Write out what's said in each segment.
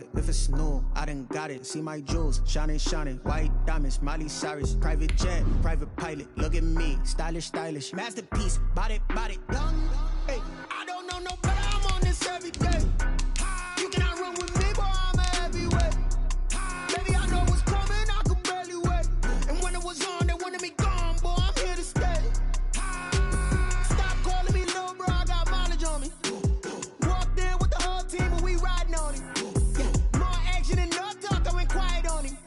it. If it's new, I done got it. See my jewels, shining, shining. White diamonds, Miley Cyrus. Private jet, private pilot. Look at me, stylish, stylish. Masterpiece, body, body. Young, hey, I don't know no better. I'm on this every day. You cannot run with me, boy, I'm a heavyweight. Baby, I know what's coming, I could barely wait. And when it was on, they wanted me gone, boy, I'm here to stay. Stop calling me little bro, I got mileage on me. Walked in with the whole team and we riding on him. Yeah, more action and no talk, I went quiet on him.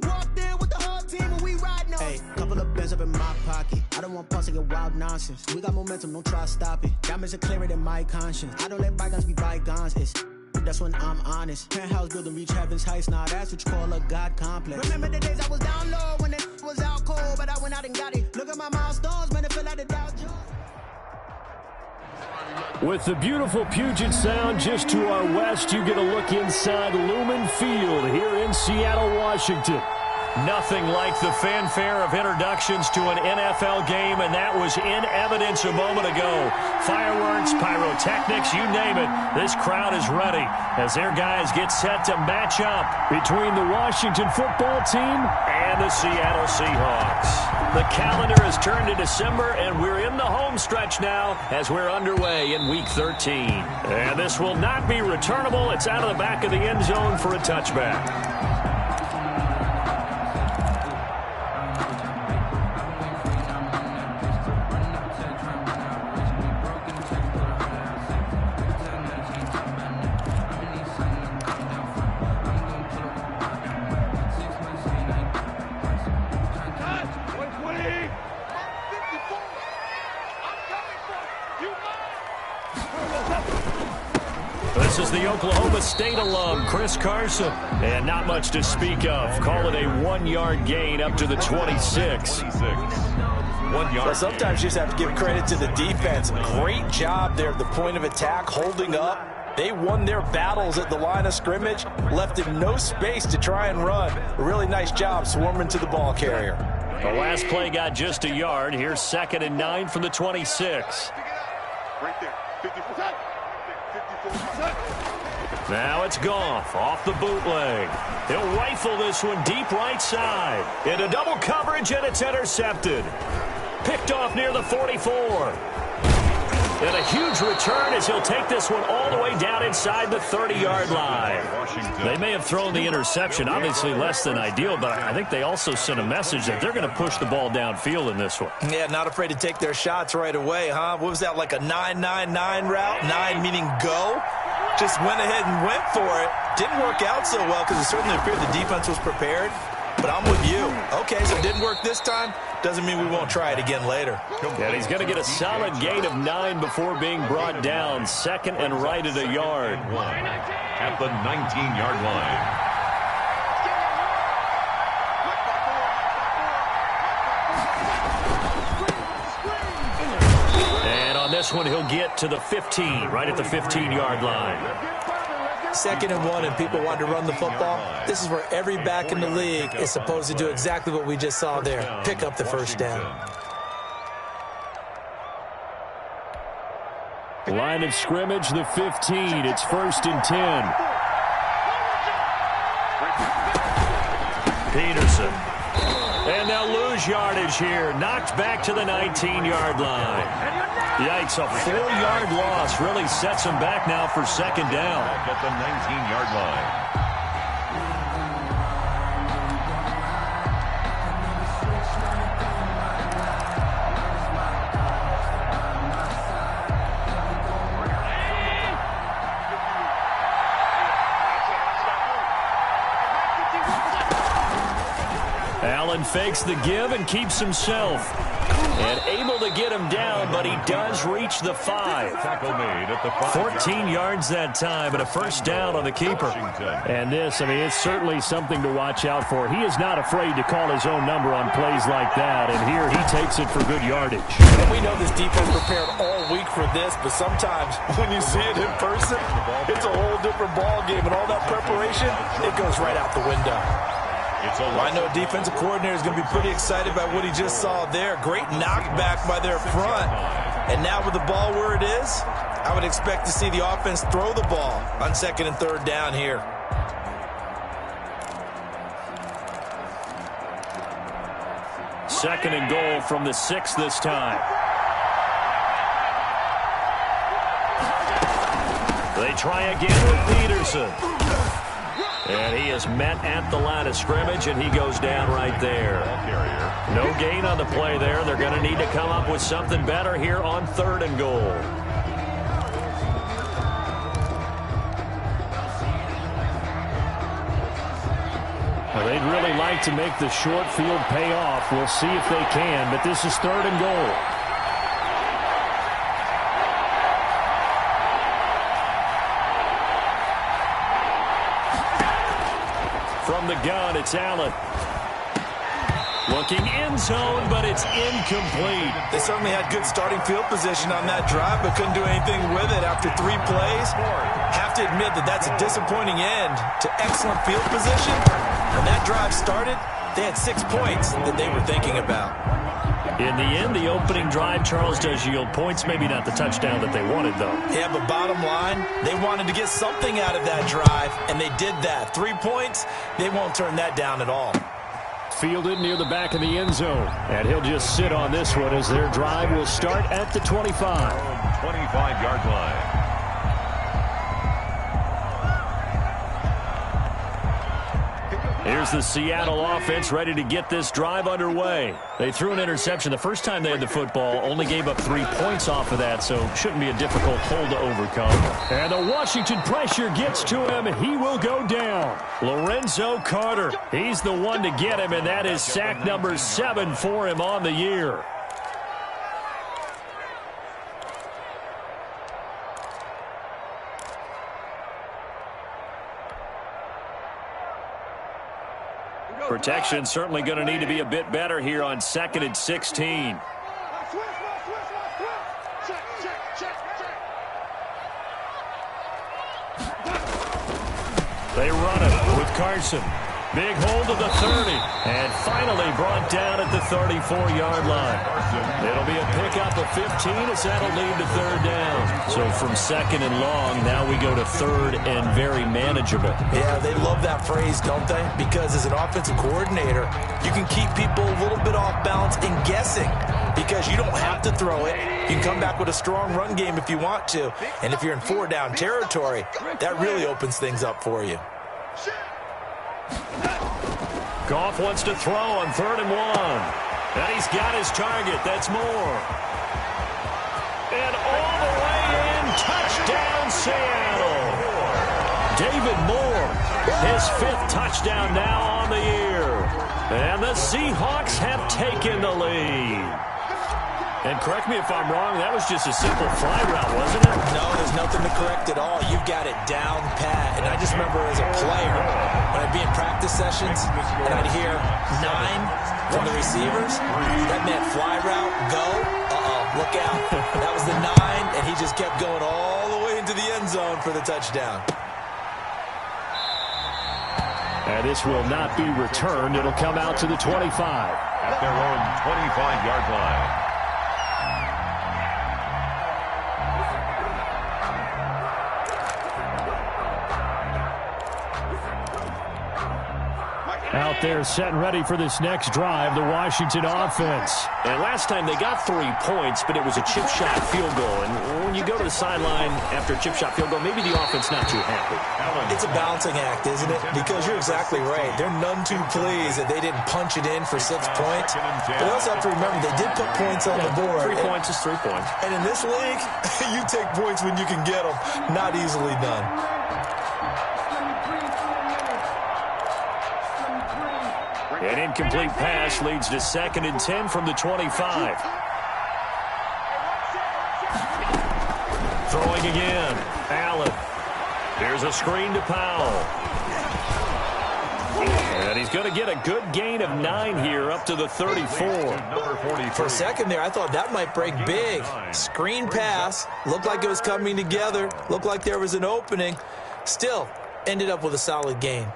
Walked in with the whole team and we riding on him. Hey, couple of bands up in my pocket. I don't want pause to get wild nonsense. We got momentum, don't try to stop it. Diamonds are clearer than my conscience. I don't let bygones be bygones. That's when I'm honest. Penthouse building, reach heaven's heights. Now that's what you call a God complex. Remember the days I was down low when it was out cold, but I went out and got it. Look at my milestones, man, it feel like the Dow Jones. With the beautiful Puget Sound just to our west, you get a look inside Lumen Field here in Seattle, Washington. Nothing like the fanfare of introductions to an NFL game, and that was in evidence a moment ago. Fireworks, pyrotechnics, you name it. This crowd is ready as their guys get set to match up between the Washington football team and the Seattle Seahawks. The calendar has turned to December, and we're in the home stretch now as we're underway in Week 13. And this will not be returnable. It's out of the back of the end zone for a touchback. This is the Oklahoma State alum, Chris Carson. And not much to speak of. Call it a 1-yard gain up to the 26. 1 yard. Well, sometimes you just have to give credit to the defense. Great job there at the point of attack, holding up. They won their battles at the line of scrimmage, left him no space to try and run. A really nice job swarming to the ball carrier. The last play got just a yard. Here's 2nd and 9 from the 26. Right there, 54. Now it's Goff off the bootleg. He'll rifle this one deep right side. Into double coverage, and it's intercepted. Picked off near the 44. And a huge return as he'll take this one all the way down inside the 30-yard line. They may have thrown the interception, obviously less than ideal, but I think they also sent a message that they're going to push the ball downfield in this one. Yeah, not afraid to take their shots right away, huh? What was that, like a 9-9-9 route? 9 meaning go? Just went ahead and went for it. Didn't work out so well because it certainly appeared the defense was prepared. But I'm with you. Okay, so it didn't work this time. Doesn't mean we won't try it again later. And he's going to get a solid gain of 9 before being brought down. 2nd and right at a yard. At the 19-yard line. And on this one, he'll get to the 15, right at the 15-yard line. 2nd and 1, and people want to run the football. This is where every back in the league is supposed to do exactly what we just saw there. Pick up the first down. Line of scrimmage, the 15. It's 1st and 10. Peterson. And they'll lose yardage here. Knocked back to the 19-yard line. Yikes, a 4-yard loss really sets him back now for 2nd down. Back at the 19-yard line. Allen fakes the give and keeps himself. And able to get him down, but he does reach the 5. Tackle made at the 14 yards that time, and a first down on the keeper. And this, I mean, it's certainly something to watch out for. He is not afraid to call his own number on plays like that, and here he takes it for good yardage. And we know this defense prepared all week for this, but sometimes when you see it in person, it's a whole different ball game, and all that preparation, it goes right out the window. I know defensive coordinator is going to be pretty excited by what he just saw there. Great knockback by their front. And now with the ball where it is, I would expect to see the offense throw the ball on 2nd and 3rd down here. Second and goal from the 6 this time. They try again with Peterson. And he is met at the line of scrimmage, and he goes down right there. No gain on the play there. They're going to need to come up with something better here on 3rd and goal. Well, they'd really like to make the short field pay off. We'll see if they can, but this is 3rd and goal. From the gun, it's Allen. Looking end zone, but it's incomplete. They certainly had good starting field position on that drive, but couldn't do anything with it after 3 plays. Have to admit that that's a disappointing end to excellent field position. When that drive started, they had 6 points that they were thinking about. In the end, the opening drive, Charles, does yield points. Maybe not the touchdown that they wanted, though. Yeah, but bottom line, they wanted to get something out of that drive, and they did that. 3 points, they won't turn that down at all. Fielded near the back of the end zone. And he'll just sit on this one as their drive will start at the 25. 25-yard line. Here's the Seattle offense ready to get this drive underway. They threw an interception the first time they had the football, only gave up 3 points off of that, so shouldn't be a difficult hole to overcome. And the Washington pressure gets to him. He will go down. Lorenzo Carter, he's the one to get him, and that is sack number 7 for him on the year. Protection certainly going to need to be a bit better here on 2nd and 16. They run it with Carson. Big hold of the 30. And finally brought down at the 34-yard line. It'll be a pickup of 15 as that'll lead to 3rd down. So from 2nd and long, now we go to 3rd and very manageable. Yeah, they love that phrase, don't they? Because as an offensive coordinator, you can keep people a little bit off balance and guessing because you don't have to throw it. You can come back with a strong run game if you want to. And if you're in 4-down territory, that really opens things up for you. Goff wants to throw on 3rd and 1. And he's got his target. That's Moore. And all the way in. Touchdown, Seattle. David Moore, his 5th touchdown now on the year. And the Seahawks have taken the lead. And correct me if I'm wrong, that was just a simple fly route, wasn't it? No, there's nothing to correct at all. You've got it down pat. And I just remember as a player, when I'd be in practice sessions, and I'd hear 9 from the receivers, that meant fly route, go, look out. That was the 9, and he just kept going all the way into the end zone for the touchdown. And this will not be returned. It'll come out to the 25. At their own 25-yard line. Out there set and ready for this next drive, the Washington offense. And last time they got 3 points, but it was a chip shot field goal. And when you go to the sideline after a chip shot field goal, maybe the offense not too happy. It's a balancing act, isn't it? Because you're exactly right. They're none too pleased that they didn't punch it in for 6 points. But you also have to remember, they did put points on the board. 3 points is 3 points. And in this league, you take points when you can get them. Not easily done. An incomplete pass leads to 2nd and 10 from the 25. Throwing again. Allen. Here's a screen to Powell. And he's going to get a good gain of 9 here up to the 34. For a second there, I thought that might break big. Screen pass. Looked like it was coming together. Looked like there was an opening. Still, ended up with a solid gain.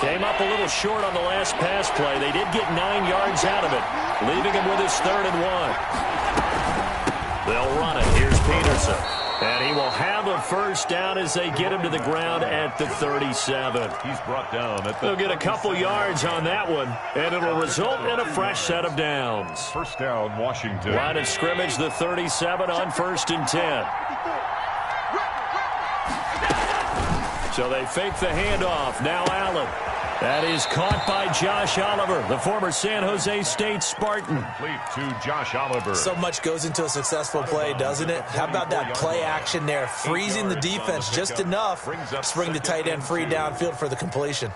Came up up a little short on the last pass play. They did get 9 yards out of it, leaving him with his 3rd and 1. They'll run it. Here's Peterson. And he will have a first down as they get him to the ground at the 37. He's brought down at the They'll get a couple yards on that one, and it'll result in a fresh set of downs. First down, Washington. Line of scrimmage, the 37 on 1st and 10. So they fake the handoff. Now Allen. That is caught by Josh Oliver, the former San Jose State Spartan. Complete to Josh Oliver. So much goes into a successful play, doesn't it? How about that play action there? Freezing the defense just enough to bring the tight end free downfield for the completion.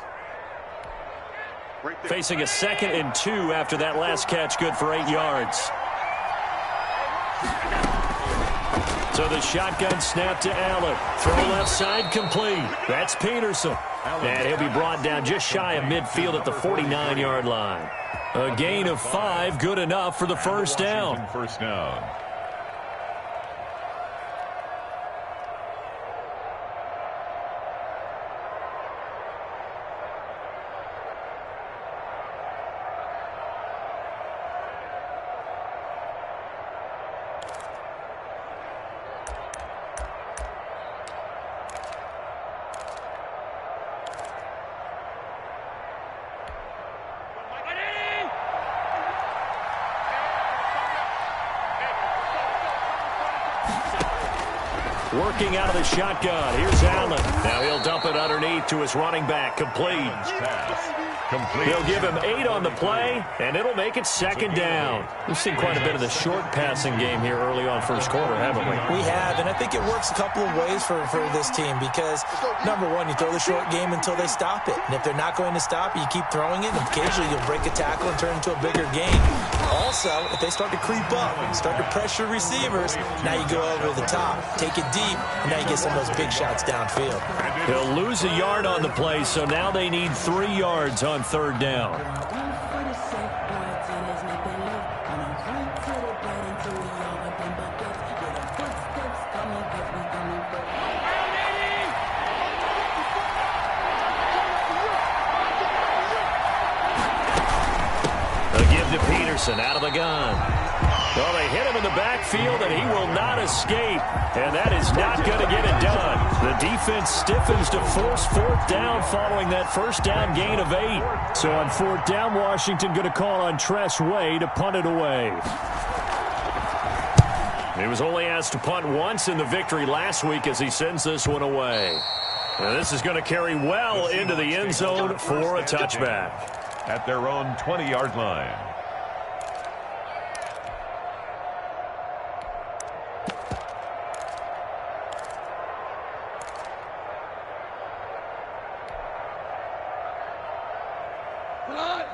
Facing a 2nd and 2 after that last catch, good for 8 yards. So the shotgun snap to Allen. Throw left side complete. That's Peterson. And he'll be brought down just shy of midfield at the 49-yard line. A gain of 5, good enough for the first down. First down. Working out of the shotgun. Here's Allen. Now he'll dump it underneath to his running back. Complete. He'll give him 8 on the play, and it'll make it 2nd down. We've seen quite a bit of the short passing game here early on first quarter, haven't we? We have, and I think it works a couple of ways for this team because, number one, you throw the short game until they stop it. And if they're not going to stop it, you keep throwing it, and occasionally you'll break a tackle and turn it into a bigger game. Also, if they start to creep up, start to pressure receivers, now you go over the top, take it deep, and now you get some of those big shots downfield. He'll lose a yard on the play, so now they need 3 yards on 3rd down. They'll give to Peterson out of the gun. Well, they hit him in the backfield, and he will not escape. And that is not going to get it done. The defense stiffens to force 4th down following that first down gain of 8. So on 4th down, Washington going to call on Tress Way to punt it away. He was only asked to punt once in the victory last week as he sends this one away. And this is going to carry well into the end zone for a touchback. At their own 20-yard line.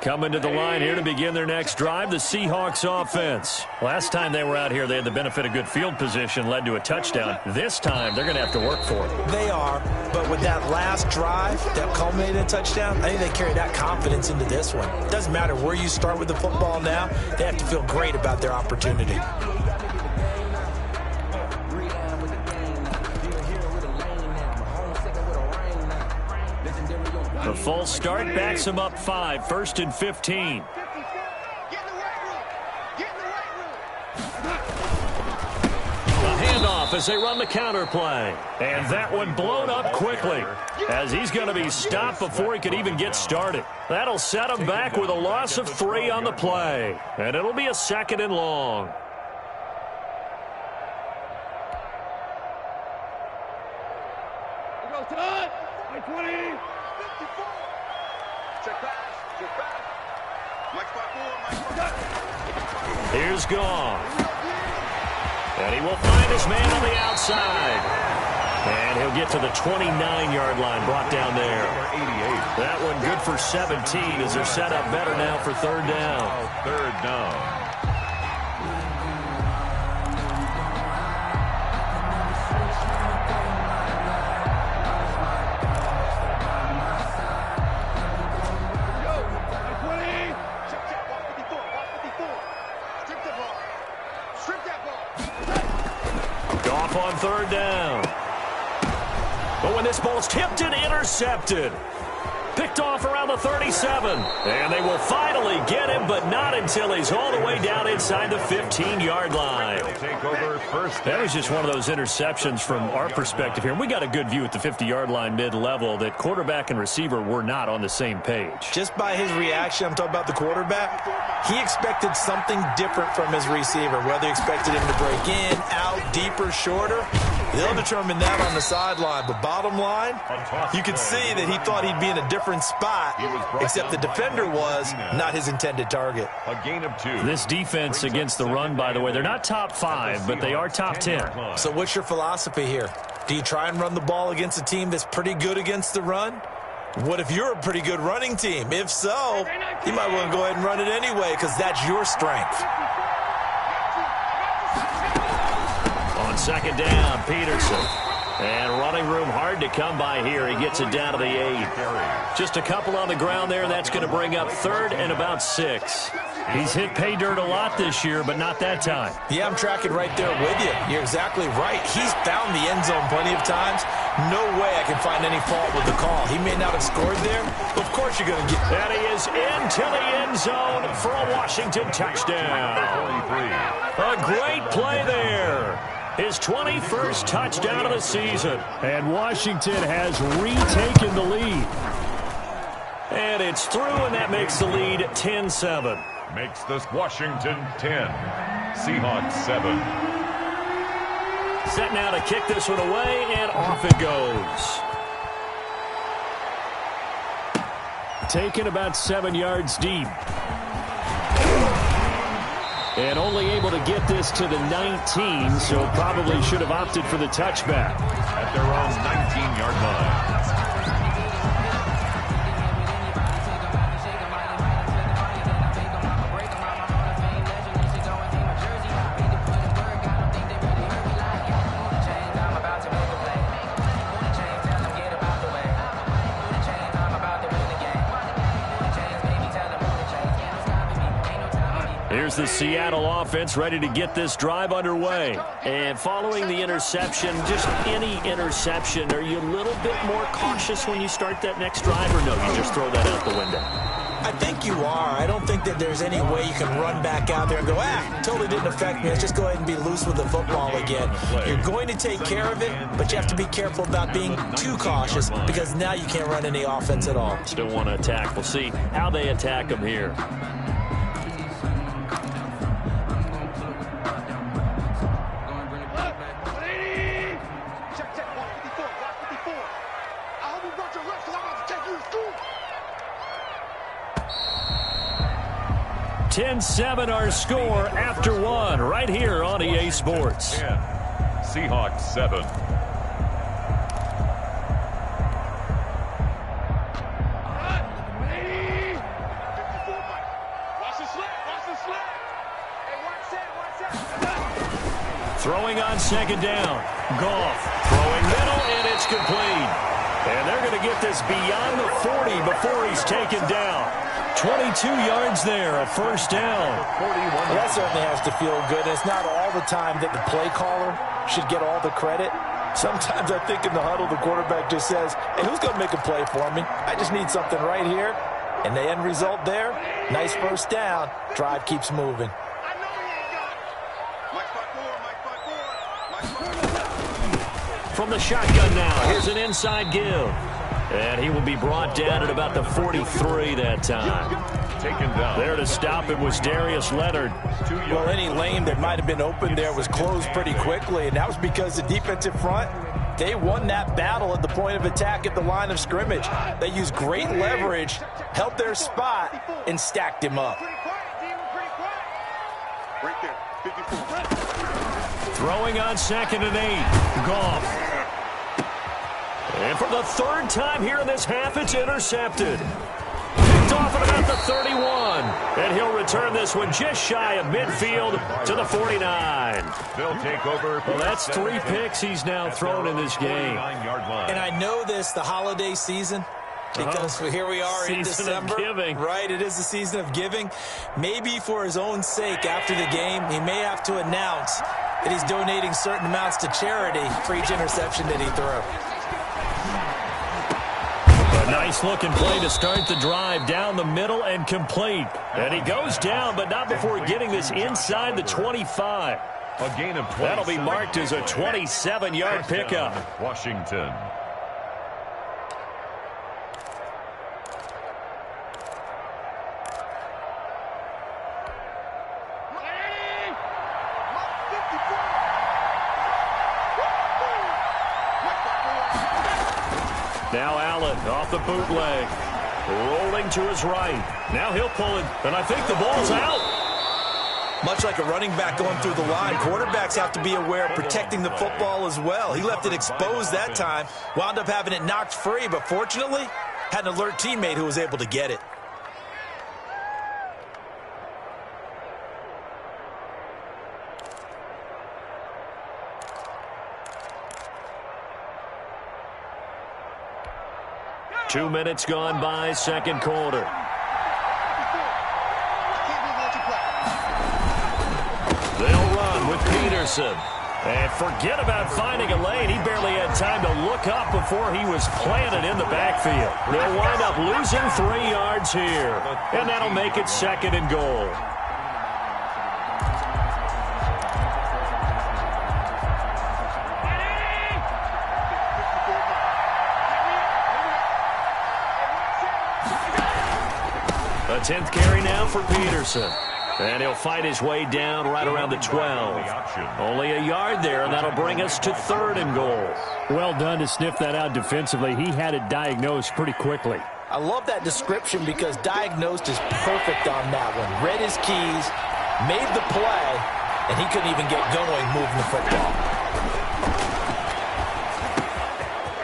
Coming to the line here to begin their next drive, the Seahawks offense. Last time they were out here, they had the benefit of good field position, led to a touchdown. This time, they're going to have to work for it. They are, but with that last drive that culminated in a touchdown, I think they carry that confidence into this one. It doesn't matter where you start with the football now, they have to feel great about their opportunity. The false start backs him up 5, 1st and 15. A handoff as they run the counter play. And that one blown up quickly as he's going to be stopped before he could even get started. That'll set him back with a loss of 3 on the play. And it'll be a 2nd and long. Here's Gong. And he will find his man on the outside. And he'll get to the 29-yard line, brought down there. That one good for 17 as they're set up better now for 3rd down. 3rd down. On 3rd down. But when this ball's tipped and intercepted. Picked off around the 37. And they will finally get him, but not until he's all the way down inside the 15-yard line. Take over first. That was just one of those interceptions from our perspective here. We got a good view at the 50-yard line mid-level that quarterback and receiver were not on the same page. Just by his reaction, I'm talking about the quarterback, he expected something different from his receiver, whether he expected him to break in, out, deeper, shorter. They'll determine that on the sideline. But bottom line, you could see that he thought he'd be in a different spot, except the defender was not his intended target. A gain of 2. This defense against the run, by the way, they're not top 5, but they are top 10. So what's your philosophy here? Do you try and run the ball against a team that's pretty good against the run? What if you're a pretty good running team? If so, you might want to go ahead and run it anyway because that's your strength. On second down, Peterson. And running room hard to come by here. He gets it down to the 8. Just a couple on the ground there. That's going to bring up 3rd and about 6. He's hit pay dirt a lot this year, but not that time. Yeah, I'm tracking right there with you. You're exactly right. He's found the end zone plenty of times. No way I can find any fault with the call. He may not have scored there, but of course you're going to get... And he is into the end zone for a Washington touchdown. A great play there. His 21st touchdown of the season. And Washington has retaken the lead. And it's through, and that makes the lead 10-7. Makes this Washington 10. Seahawks 7. Set now to kick this one away, and off it goes. Taken about 7 yards deep. And only able to get this to the 19, so probably should have opted for the touchback. At their own 19-yard line. Here's the Seattle offense ready to get this drive underway. And following the interception, just any interception, are you a little bit more cautious when you start that next drive, or no, you just throw that out the window? I think you are. I don't think that there's any way you can run back out there and go, totally didn't affect me. Let's just go ahead and be loose with the football again. You're going to take care of it, but you have to be careful about being too cautious because now you can't run any offense at all. Still want to attack. We'll see how they attack them here. (10-7) our score after 1 right here on EA Sports. 10. Seahawks 7. Throwing on second down. Goff throwing middle, and it's complete. And they're going to get this beyond the 40 before he's taken down. 22 yards there, a first down. Well, that certainly has to feel good. It's not all the time that the play caller should get all the credit. Sometimes I think in the huddle, the quarterback just says, hey, who's going to make a play for me? I just need something right here. And the end result there, nice first down. Drive keeps moving. From the shotgun now, here's an inside give. And he will be brought down at about the 43 that time. Taken down. There to stop him was Darius Leonard. Well, any lane that might have been open there was closed pretty quickly, and that was because the defensive front, they won that battle at the point of attack at the line of scrimmage. They used great leverage, held their spot, and stacked him up. Throwing on 2nd and 8. Goff. And for the 3rd time here in this half, it's intercepted. Picked off at about the 31. And he'll return this one just shy of midfield to the 49. They'll take over. Well, that's 3 picks he's now thrown in this game. And I know this, the holiday season, because here we are in December. Season of giving. Right, it is the season of giving. Maybe for his own sake after the game, he may have to announce that he's donating certain amounts to charity for each interception that he threw. A nice-looking play to start the drive down the middle and complete. And he goes down, but not before getting this inside the 25. A gain of 27. That'll be marked as a 27-yard pickup. Washington. Now Allen off the bootleg. Rolling to his right. Now he'll pull it, and I think the ball's out. Much like a running back going through the line, quarterbacks have to be aware of protecting the football as well. He left it exposed that time, wound up having it knocked free, but fortunately had an alert teammate who was able to get it. Two minutes gone by, second quarter. They'll run with Peterson. And forget about finding a lane. He barely had time to look up before he was planted in the backfield. They'll wind up losing 3 yards here. And that'll make it second and goal. A 10th carry now for Peterson. And he'll fight his way down right around the 12. Only a yard there, and that'll bring us to third and goal. Well done to sniff that out defensively. He had it diagnosed pretty quickly. I love that description because diagnosed is perfect on that one. Read his keys, made the play, and he couldn't even get going moving the football.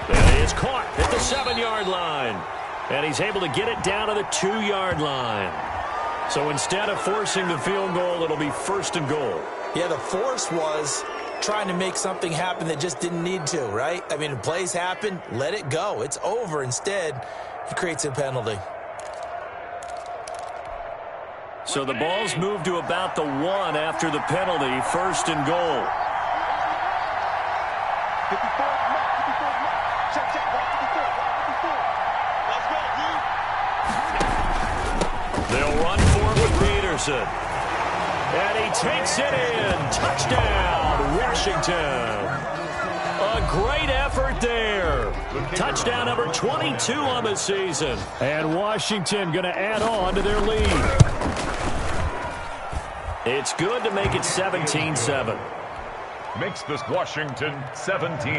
And he is caught at the 7-yard line. And he's able to get it down to the 2-yard line. So instead of forcing the field goal, it'll be first and goal. Yeah, the force was trying to make something happen that just didn't need to, right? I mean, plays happen, let it go. It's over. Instead, he creates a penalty. So the ball's moved to about the 1 after the penalty, first and goal. They'll run for it with Peterson. And he takes it in. Touchdown, Washington. A great effort there. Touchdown number 22 on the season. And Washington going to add on to their lead. It's good to make it 17-7. Makes this Washington 17.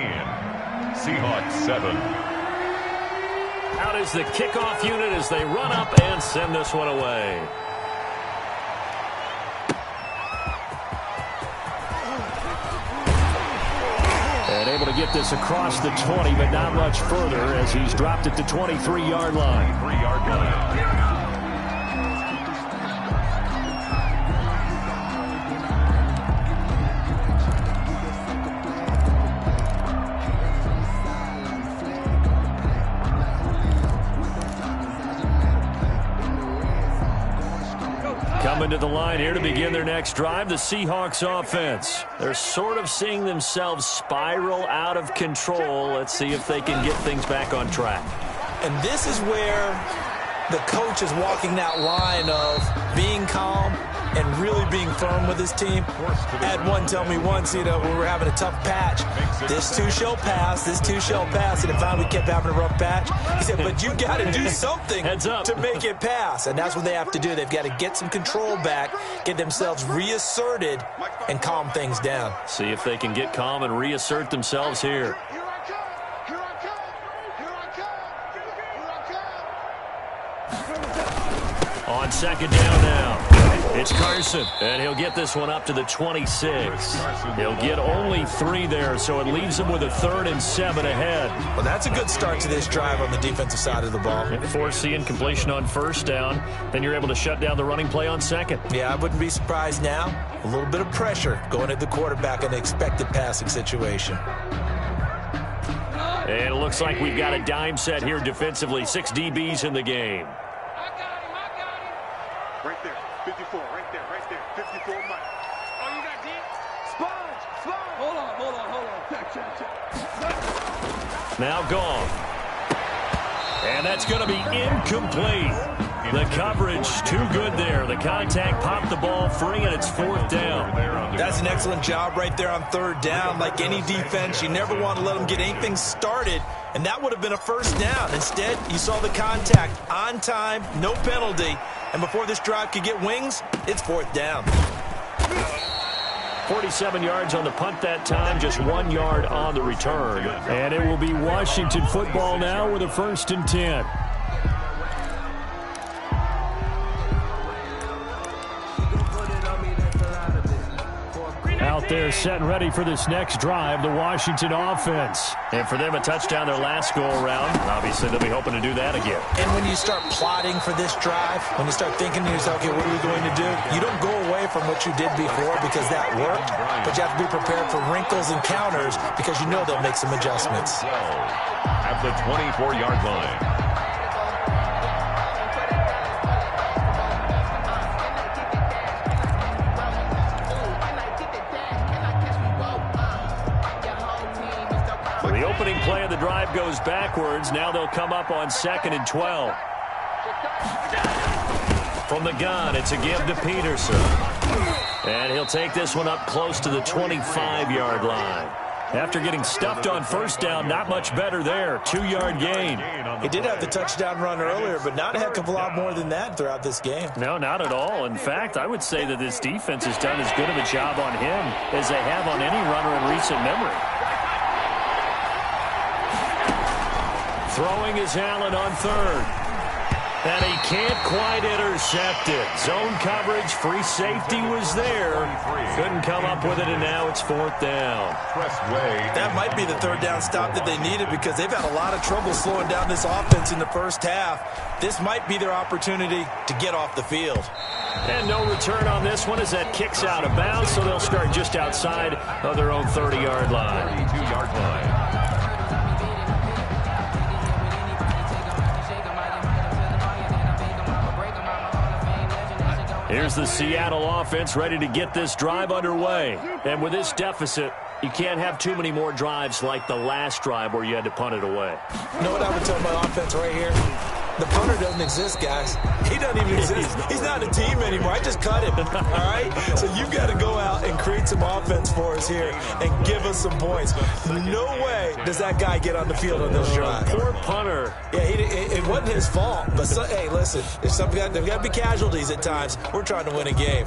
Seahawks 7. Out is the kickoff unit as they run up and send this one away. And able to get this across the 20, but not much further as he's dropped it to 23-yard line. 3-yard line. Coming to the line here to begin their next drive, the Seahawks offense. They're sort of seeing themselves spiral out of control. Let's see if they can get things back on track. And this is where the coach is walking that line of being calm and really being firm with his team. I had one tell me once, when we were having a tough patch, this too shall pass, this too shall pass, and it finally kept having a rough patch. He said, but you got to do something to make it pass, and that's what they have to do. They've got to get some control back, get themselves reasserted, and calm things down. See if they can get calm and reassert themselves here. On second down now, it's Carson, and he'll get this one up to the 26. He'll get only 3 there, so it leaves him with a 3rd and 7 ahead. Well, that's a good start to this drive on the defensive side of the ball. Force the incompletion on first down, then you're able to shut down the running play on second. Yeah, I wouldn't be surprised now. A little bit of pressure going at the quarterback in an expected passing situation. And it looks like we've got a dime set here defensively. 6 DBs in the game. Right there, 54, right there, 54 Mike. Oh, you got deep? Sponge! Hold on. Check. Now gone. And that's going to be incomplete. The coverage too good there. The contact popped the ball free, and it's 4th down. That's an excellent job right there on 3rd down. Like any defense, you never want to let them get anything started, and that would have been a 1st down. Instead, you saw the contact on time, no penalty, and before this drive could get wings, it's 4th down. 47 yards on the punt that time, just 1 yard on the return. And it will be Washington football now with a 1st and 10. Out there set and ready for this next drive, the Washington offense. And for them, a touchdown their last go-around. Obviously, they'll be hoping to do that again. And when you start plotting for this drive, when you start thinking to yourself, okay, what are we going to do? You don't go away from what you did before because that worked, but you have to be prepared for wrinkles and counters because you know they'll make some adjustments. At the 24-yard line. The opening play of the drive goes backwards. Now they'll come up on 2nd and 12. From the gun, it's a give to Peterson. And he'll take this one up close to the 25-yard line. After getting stuffed on 1st down, not much better there. 2-yard gain. He did have the touchdown run earlier, but not a heck of a lot more than that throughout this game. No, not at all. In fact, I would say that this defense has done as good of a job on him as they have on any runner in recent memory. Throwing is Allen on 3rd. And he can't quite intercept it. Zone coverage, free safety was there. Couldn't come up with it, and now it's 4th down. That might be the 3rd down stop that they needed because they've had a lot of trouble slowing down this offense in the 1st half. This might be their opportunity to get off the field. And no return on this one as that kicks out of bounds, so they'll start just outside of their own 30-yard line. 32-yard line. Here's the Seattle offense ready to get this drive underway. And with this deficit, you can't have too many more drives like the last drive where you had to punt it away. You know what I would tell my offense right here? The punter doesn't exist, guys. He doesn't even exist. He's not a team anymore. I just cut him, all right? So you've got to go out and create some offense for us here and give us some points. No way does that guy get on the field on this drive. Poor punter. Yeah, it wasn't his fault. But, hey, listen, there's got to be casualties at times. We're trying to win a game.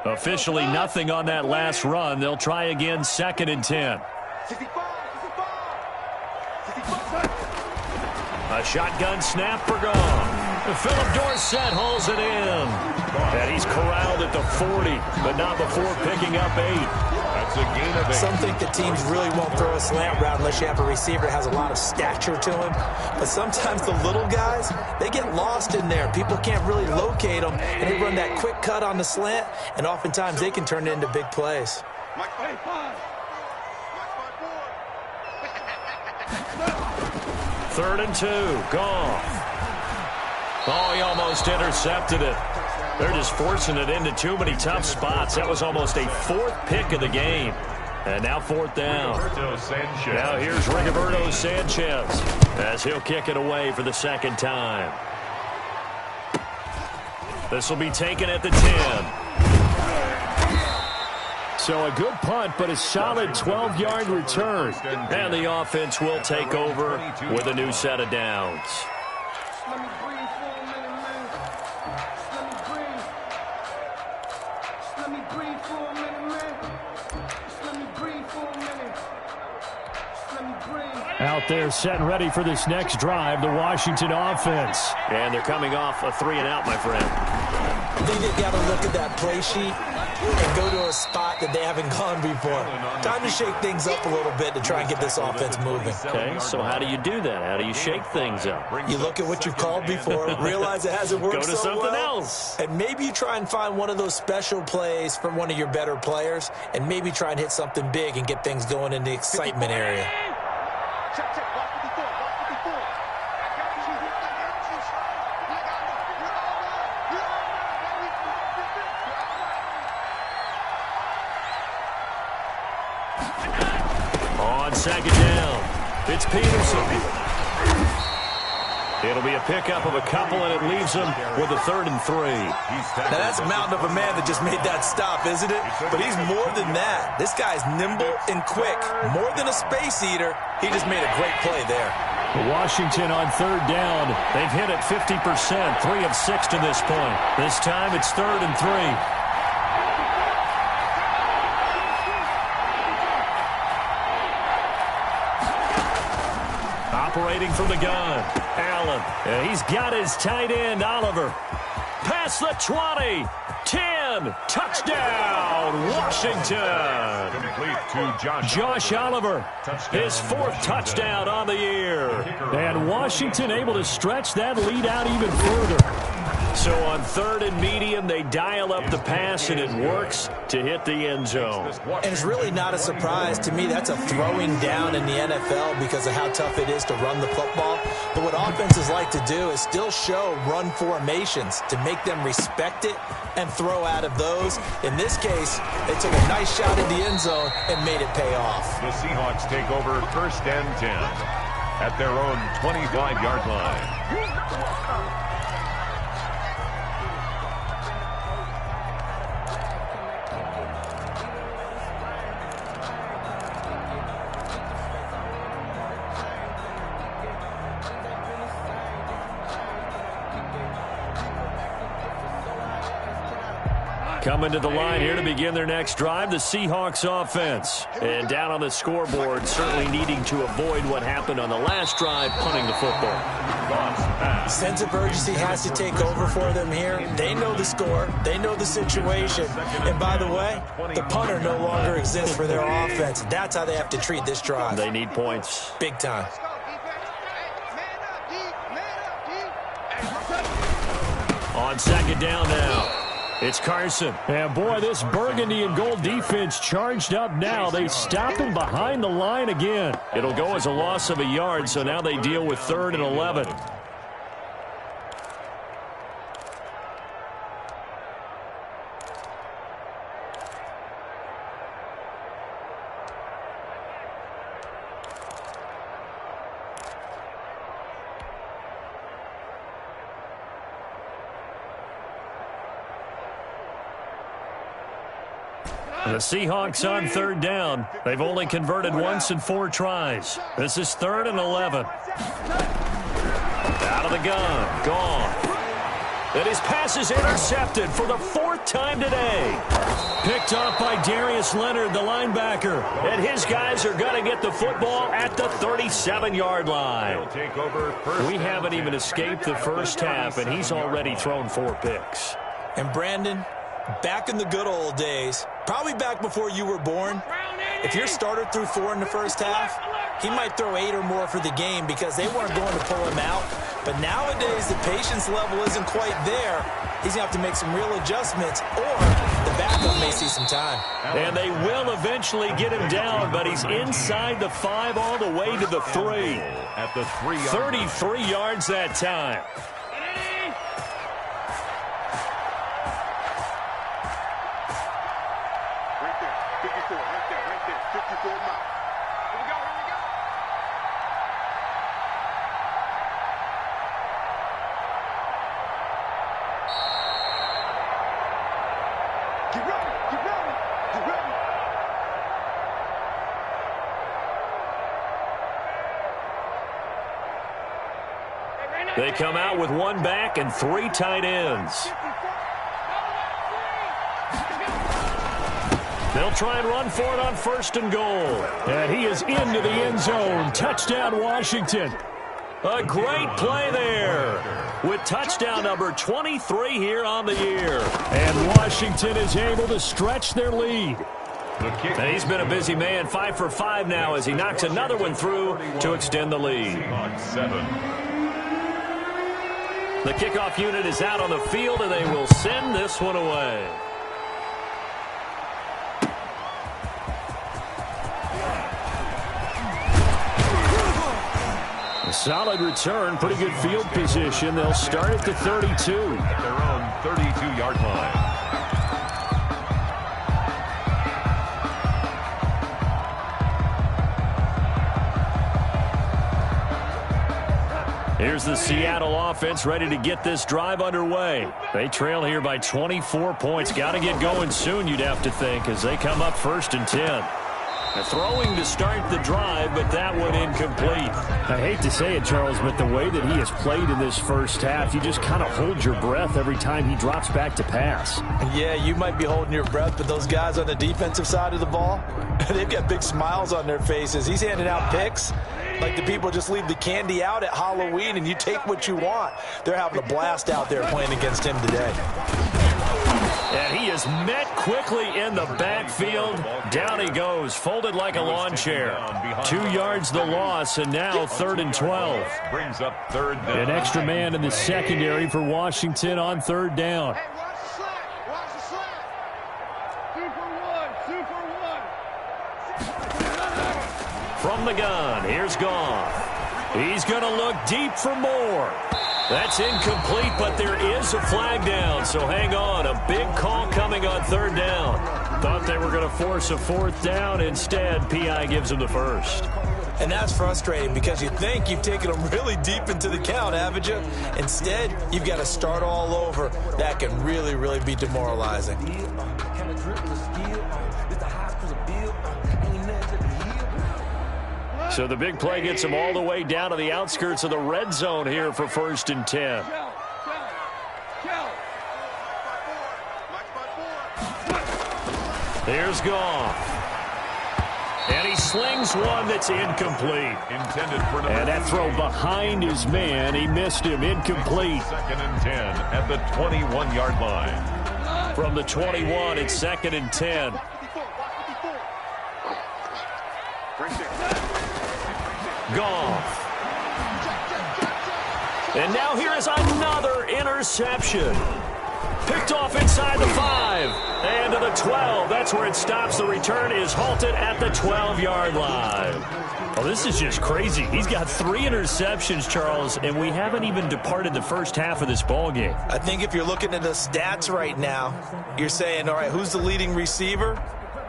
Officially nothing on that last run. They'll try again, 2nd and 10. A shotgun snap for gone. Philip Dorsett hauls it in. And he's corralled at the 40, but not before picking up 8. That's a gain of 8. Some think that teams really won't throw a slant route unless you have a receiver that has a lot of stature to him. But sometimes the little guys, they get lost in there. People can't really locate them, and they run that quick cut on the slant, and oftentimes they can turn it into big plays. 3rd and 2, Goff. Oh, he almost intercepted it. They're just forcing it into too many tough spots. That was almost a 4th pick of the game. And now 4th down. Now here's Rigoberto Sanchez as he'll kick it away for the 2nd time. This will be taken at the 10. So a good punt, but a solid 12-yard return. And the offense will take over with a new set of downs. Out there set and ready for this next drive, the Washington offense. And they're coming off a 3-and-out, my friend. I think they've got to look at that play sheet and go to a spot that they haven't gone before. Time to shake things up a little bit to try and get this offense moving. Okay, so how do you do that? How do you shake things up? You look at what you've called before, realize it hasn't worked so well. Go to something else. And maybe you try and find one of those special plays from one of your better players, and maybe try and hit something big and get things going in the excitement area. Check, watch 54, watch 54. I got you. second down. It's Peterson. It'll be a pickup of a couple, and it leaves them with a 3rd and 3. Now, that's a mountain of a man that just made that stop, isn't it? But he's more than that. This guy's nimble and quick. More than a space eater. He just made a great play there. Washington on 3rd down. They've hit it 50%, 3 of 6 to this point. This time it's 3rd and 3. Operating from the gun, Allen. And he's got his tight end, Oliver. Past the 20, 10, touchdown, Washington. Complete to Josh Oliver, his 4th touchdown on the year. And Washington able to stretch that lead out even further. So on 3rd and medium, they dial up the pass, and it works to hit the end zone. And it's really not a surprise. To me, that's a throwing down in the NFL because of how tough it is to run the football. But what offenses like to do is still show run formations to make them respect it and throw out of those. In this case, they took a nice shot in the end zone and made it pay off. The Seahawks take over 1st and 10 at their own 25-yard line. Coming to the line here to begin their next drive, the Seahawks offense. And down on the scoreboard, certainly needing to avoid what happened on the last drive, punting the football. Sense of urgency has to take over for them here. They know the score. They know the situation. And by the way, the punter no longer exists for their offense. That's how they have to treat this drive. They need points. Big time. On 2nd down now. It's Carson. And boy, this burgundy and gold defense charged up now. They stop him behind the line again. It'll go as a loss of a yard, so now they deal with 3rd and 11. The Seahawks on 3rd down. They've only converted once in 4 tries. This is 3rd and 11. Out of the gun. Gone. And his pass is intercepted for the 4th time today. Picked off by Darius Leonard, the linebacker. And his guys are going to get the football at the 37-yard line. We haven't even escaped the first half, and he's already thrown 4 picks. And Brandon, back in the good old days, probably back before you were born, if your starter threw 4 in the first half, he might throw 8 or more for the game because they weren't going to pull him out. But nowadays, the patience level isn't quite there. He's going to have to make some real adjustments, or the backup may see some time. And they will eventually get him down, but he's inside the 5 all the way to the 3. At the 33 yards that time. They come out with 1 back and 3 tight ends. They'll try and run for it on 1st and goal. And he is into the end zone. Touchdown, Washington. A great play there with touchdown number 23 here on the year. And Washington is able to stretch their lead. And he's been a busy man, 5 for 5 now as he knocks another one through to extend the lead. The kickoff unit is out on the field, and they will send this one away. A solid return, pretty good field position. They'll start at the 32. At their own 32-yard line. Here's the Seattle offense ready to get this drive underway. They trail here by 24 points. Got to get going soon, you'd have to think, as they come up 1st and 10. Throwing to start the drive, but that one incomplete. I hate to say it, Charles, but the way that he has played in this first half, you just kind of hold your breath every time he drops back to pass. Yeah, you might be holding your breath, but those guys on the defensive side of the ball, they've got big smiles on their faces. He's handing out picks like the people just leave the candy out at Halloween and you take what you want. They're having a blast out there playing against him today. And he is met quickly in the backfield. Down he goes, folded like a lawn chair. 2 yards the loss, and now 3rd and 12. Brings up 3rd down. An extra man in the secondary for Washington on 3rd down. Hey, watch the slant. Watch the slant. 2 for 1. 2 for 1. From the gun, here's Goff. He's going to look deep for more. That's incomplete, but there is a flag down, so hang on. A big call coming on 3rd down. Thought they were going to force a 4th down. Instead, P.I. gives them the 1st. And that's frustrating because you think you've taken them really deep into the count, haven't you? Instead, you've got to start all over. That can really, really be demoralizing. So the big play gets them all the way down to the outskirts of the red zone here for 1st and 10. Here's Goff. And he slings one that's incomplete. Intended for and that throw behind his man. He missed him. Incomplete. 2nd and 10 at the 21-yard line. From the 21, it's 2nd and 10. Goff. And now here is another interception. Picked off inside the 5. And to the 12. That's where it stops. The return is halted at the 12-yard line. Well, this is just crazy. He's got 3 interceptions, Charles, and we haven't even departed the first half of this ballgame. I think if you're looking at the stats right now, you're saying, all right, who's the leading receiver?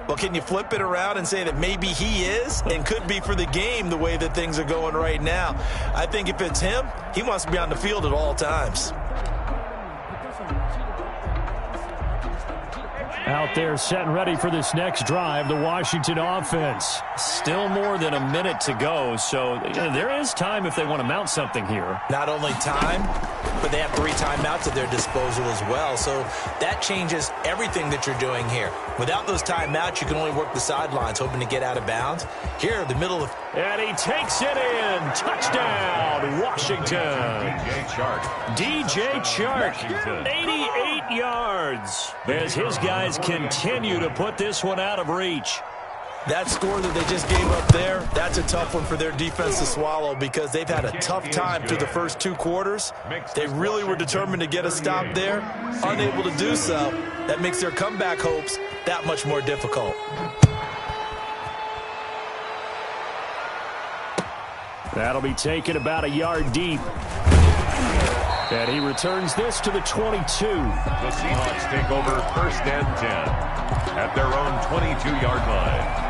Well, can you flip it around and say that maybe he is and could be for the game the way that things are going right now? I think if it's him, he wants to be on the field at all times. Out there set and ready for this next drive, the Washington offense. Still more than a minute to go, so there is time if they want to mount something here. Not only time, but they have 3 timeouts at their disposal as well, so that changes everything that you're doing here. Without those timeouts, you can only work the sidelines, hoping to get out of bounds. Here, the middle of... And he takes it in. Touchdown, Washington. DJ Chark, 88 yards. As his guys continue to put this one out of reach. That score that they just gave up there, that's a tough one for their defense to swallow because they've had a tough time through the first 2 quarters. They really were determined to get a stop there, unable to do so. That makes their comeback hopes that much more difficult. That'll be taken about a yard deep. And he returns this to the 22. The Seahawks take over 1st and 10 at their own 22-yard line.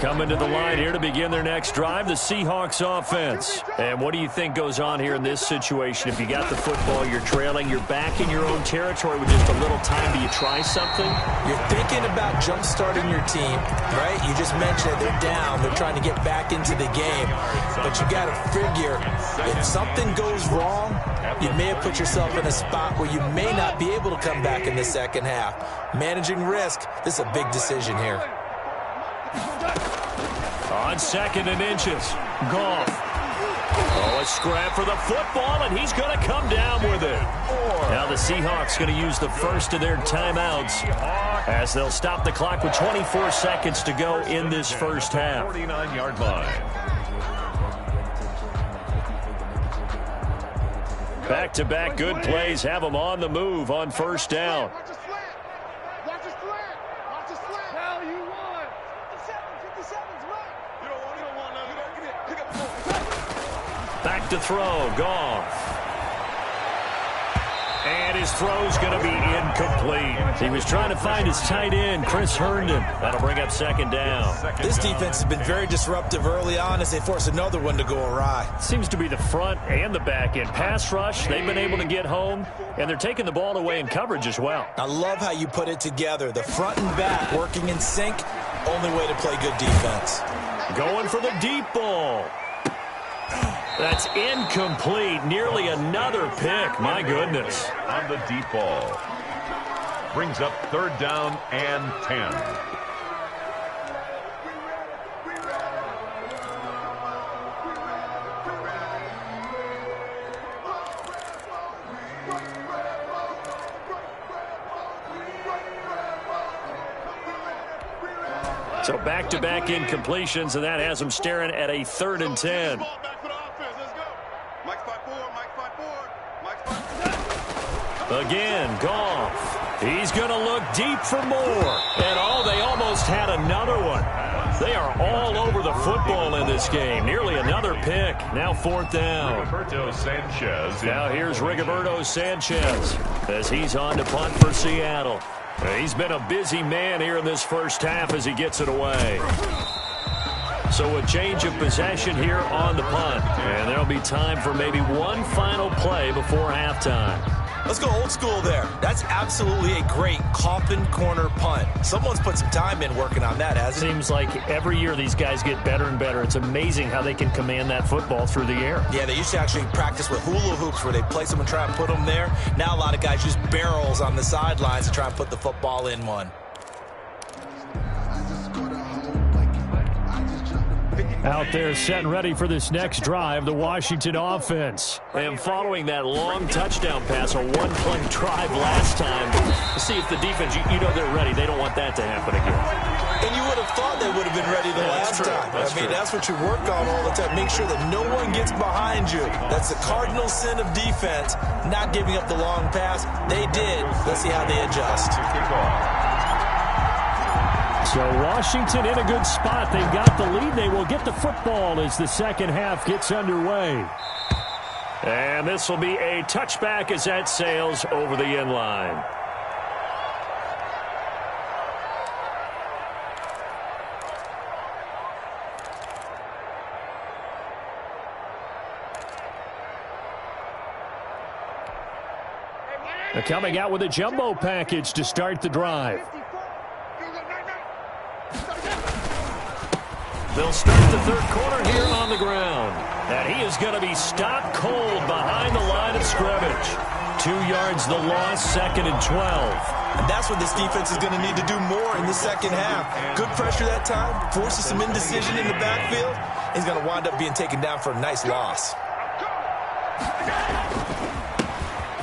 Coming to the line here to begin their next drive, the Seahawks offense. And what do you think goes on here in this situation? If you got the football, you're trailing, you're back in your own territory with just a little time. Do you try something? You're thinking about jump-starting your team, right? You just mentioned it. They're down. They're trying to get back into the game. But you got to figure, if something goes wrong, you may have put yourself in a spot where you may not be able to come back in the second half. Managing risk, this is a big decision here. On 2nd and inches, Goff. Oh, a scrap for the football, and he's going to come down with it. Now the Seahawks going to use the first of their timeouts as they'll stop the clock with 24 seconds to go in this first half. 49-yard line. Back-to-back good plays have them on the move on 1st down. Watch the slant. Watch the slant. Watch the slant. Now you won. 57's right. You don't want none. Pick up the ball. Back to throw, Goff. And his throw's going to be incomplete. He was trying to find his tight end, Chris Herndon. That'll bring up second down. This defense has been very disruptive early on as they force another one to go awry. Seems to be the front and the back end. Pass rush, they've been able to get home, and they're taking the ball away in coverage as well. I love how you put it together. The front and back working in sync, only way to play good defense. Going for the deep ball. That's incomplete. Nearly another pick. My goodness. On the deep ball. Brings up third down and 10. So back-to-back incompletions, and that has them staring at a 3rd and 10. Again, Goff. He's going to look deep for more. And they almost had another one. They are all over the football in this game. Nearly another pick. Now 4th down. Rigoberto Sanchez. Now here's Rigoberto Sanchez as he's on to punt for Seattle. He's been a busy man here in this first half as he gets it away. So a change of possession here on the punt. And there'll be time for maybe one final play before halftime. Let's go old school there. That's absolutely a great coffin corner punt. Someone's put some time in working on that, hasn't it? Seems like every year these guys get better and better. It's amazing how they can command that football through the air. Yeah, they used to actually practice with hula hoops where they place them and try and put them there. Now a lot of guys use barrels on the sidelines to try and put the football in one. Out there set and ready for this next drive, the Washington offense. And following that long touchdown pass, a one-play drive last time. See if the defense, you know they're ready. They don't want that to happen again. And you would have thought they would have been ready the last time. That's what you work on all the time. Make sure that no one gets behind you. That's the cardinal sin of defense, not giving up the long pass. They did. Let's see how they adjust. So Washington in a good spot. They've got the lead. They will get the football as the second half gets underway. And this will be a touchback as that sails over the end line. They're coming out with a jumbo package to start the drive. They'll start the third quarter here on the ground. And he is going to be stopped cold behind the line of scrimmage. 2 yards the loss, 2nd and 12. And that's what this defense is going to need to do more in the second half. Good pressure that time, forces some indecision in the backfield. He's going to wind up being taken down for a nice loss.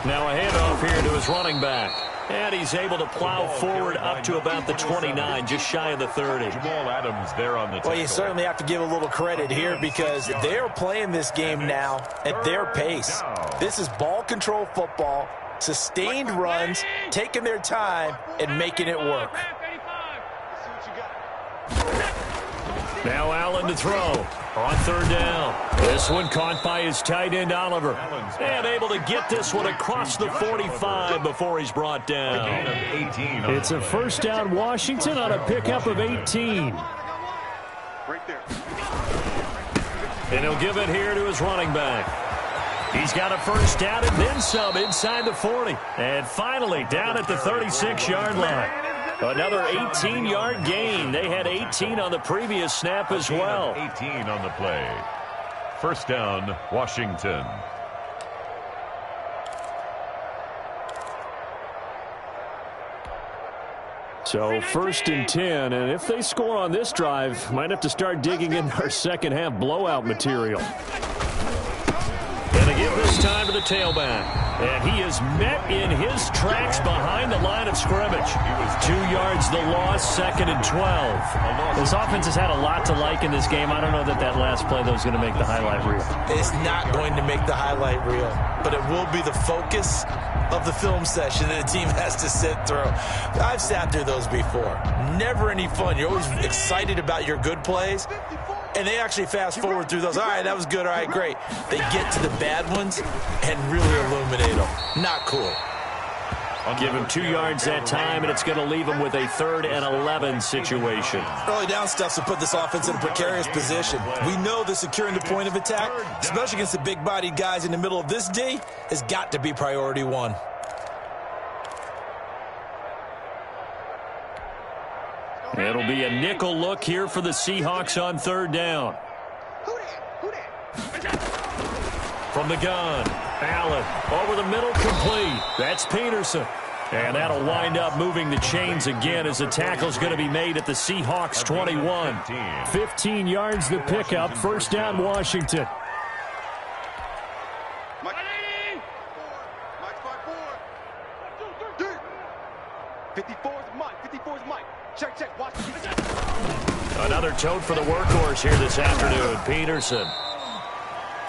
Now a handoff here to his running back. And he's able to plow forward up to about the 29, just shy of the 30. Jamal Adams there on the tackle. Well, you certainly have to give a little credit here because they're playing this game now at their pace. This is ball control football, sustained runs, taking their time, and making it work. Now Allen to throw on 3rd down. This one caught by his tight end, Oliver. And able to get this one across the 45 before he's brought down. It's a 1st down Washington on a pickup of 18. And he'll give it here to his running back. He's got a 1st down and then some inside the 40. And finally down at the 36-yard line. Another 18-yard gain. They had 18 on the previous snap as well. 18 on the play. 1st down, Washington. So 1st and 10, and if they score on this drive, might have to start digging in our second half blowout material. And they give this time to the tailback. And he is met in his tracks behind the line of scrimmage. 2 yards the loss, 2nd and 12. This offense has had a lot to like in this game. I don't know that last play, though, is going to make the highlight reel. It's not going to make the highlight reel, but it will be the focus of the film session that the team has to sit through. I've sat through those before. Never any fun. You're always excited about your good plays, And they actually fast forward through those. All right, that was good. All right, great. They get to the bad ones and really illuminate them. Not cool. Give him 2 yards that time, and it's going to leave him with a 3rd and 11 situation. Early down stuff to put this offense in a precarious position. We know that securing the point of attack, especially against the big-bodied guys in the middle of this D, has got to be priority 1. It'll be a nickel look here for the Seahawks on 3rd down. From the gun, Allen over the middle, complete. That's Peterson. And that'll wind up moving the chains again as the tackle's going to be made at the Seahawks 21. 15 yards the pickup. 1st down, Washington. Mike 54 is Mike. 54 is Mike. Check. Watch. Another tote for the workhorse here this afternoon, Peterson.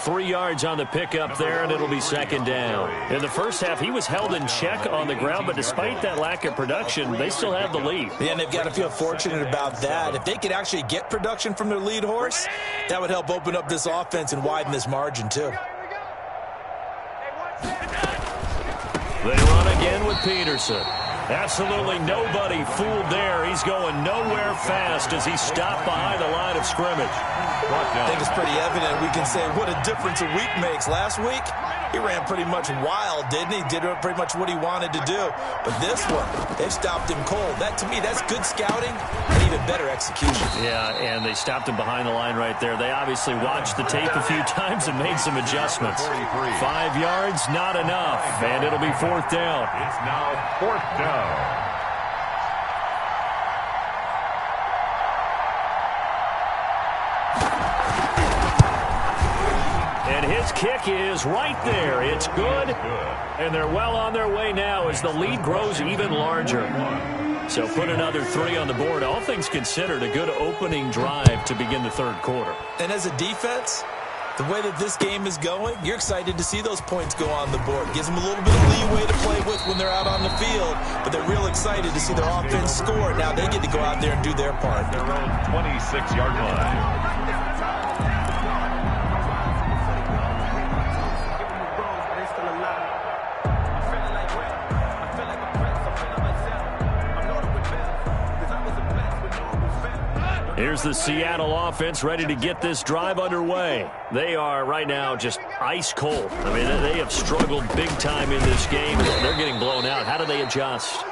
3 yards on the pickup there, and it'll be 2nd down. In the first half, he was held in check on the ground, but despite that lack of production, they still have the lead. Yeah, and they've got to feel fortunate about that. If they could actually get production from their lead horse, that would help open up this offense and widen this margin, too. They run again with Peterson. Absolutely nobody fooled there. He's going nowhere fast as he stopped behind the line of scrimmage. I think it's pretty evident. We can say what a difference a week makes. Last week, he ran pretty much wild, didn't he? Did pretty much what he wanted to do. But this one, they've stopped him cold. That, to me, that's good scouting and even better execution. Yeah, and they stopped him behind the line right there. They obviously watched the tape a few times and made some adjustments. 5 yards, not enough, and it'll be 4th down. It's now 4th down. And his kick is right there. It's good. And they're well on their way now as the lead grows even larger. So put another 3 on the board. All things considered, a good opening drive to begin the 3rd quarter. And as a defense, the way that this game is going, you're excited to see those points go on the board. Gives them a little bit of leeway to play with when they're out on the field, but they're real excited to see their offense score. Now they get to go out there and do their part. Their own 26-yard line. Here's the Seattle offense ready to get this drive underway. They are right now just ice cold. I mean, they have struggled big time in this game. They're getting blown out. How do they adjust?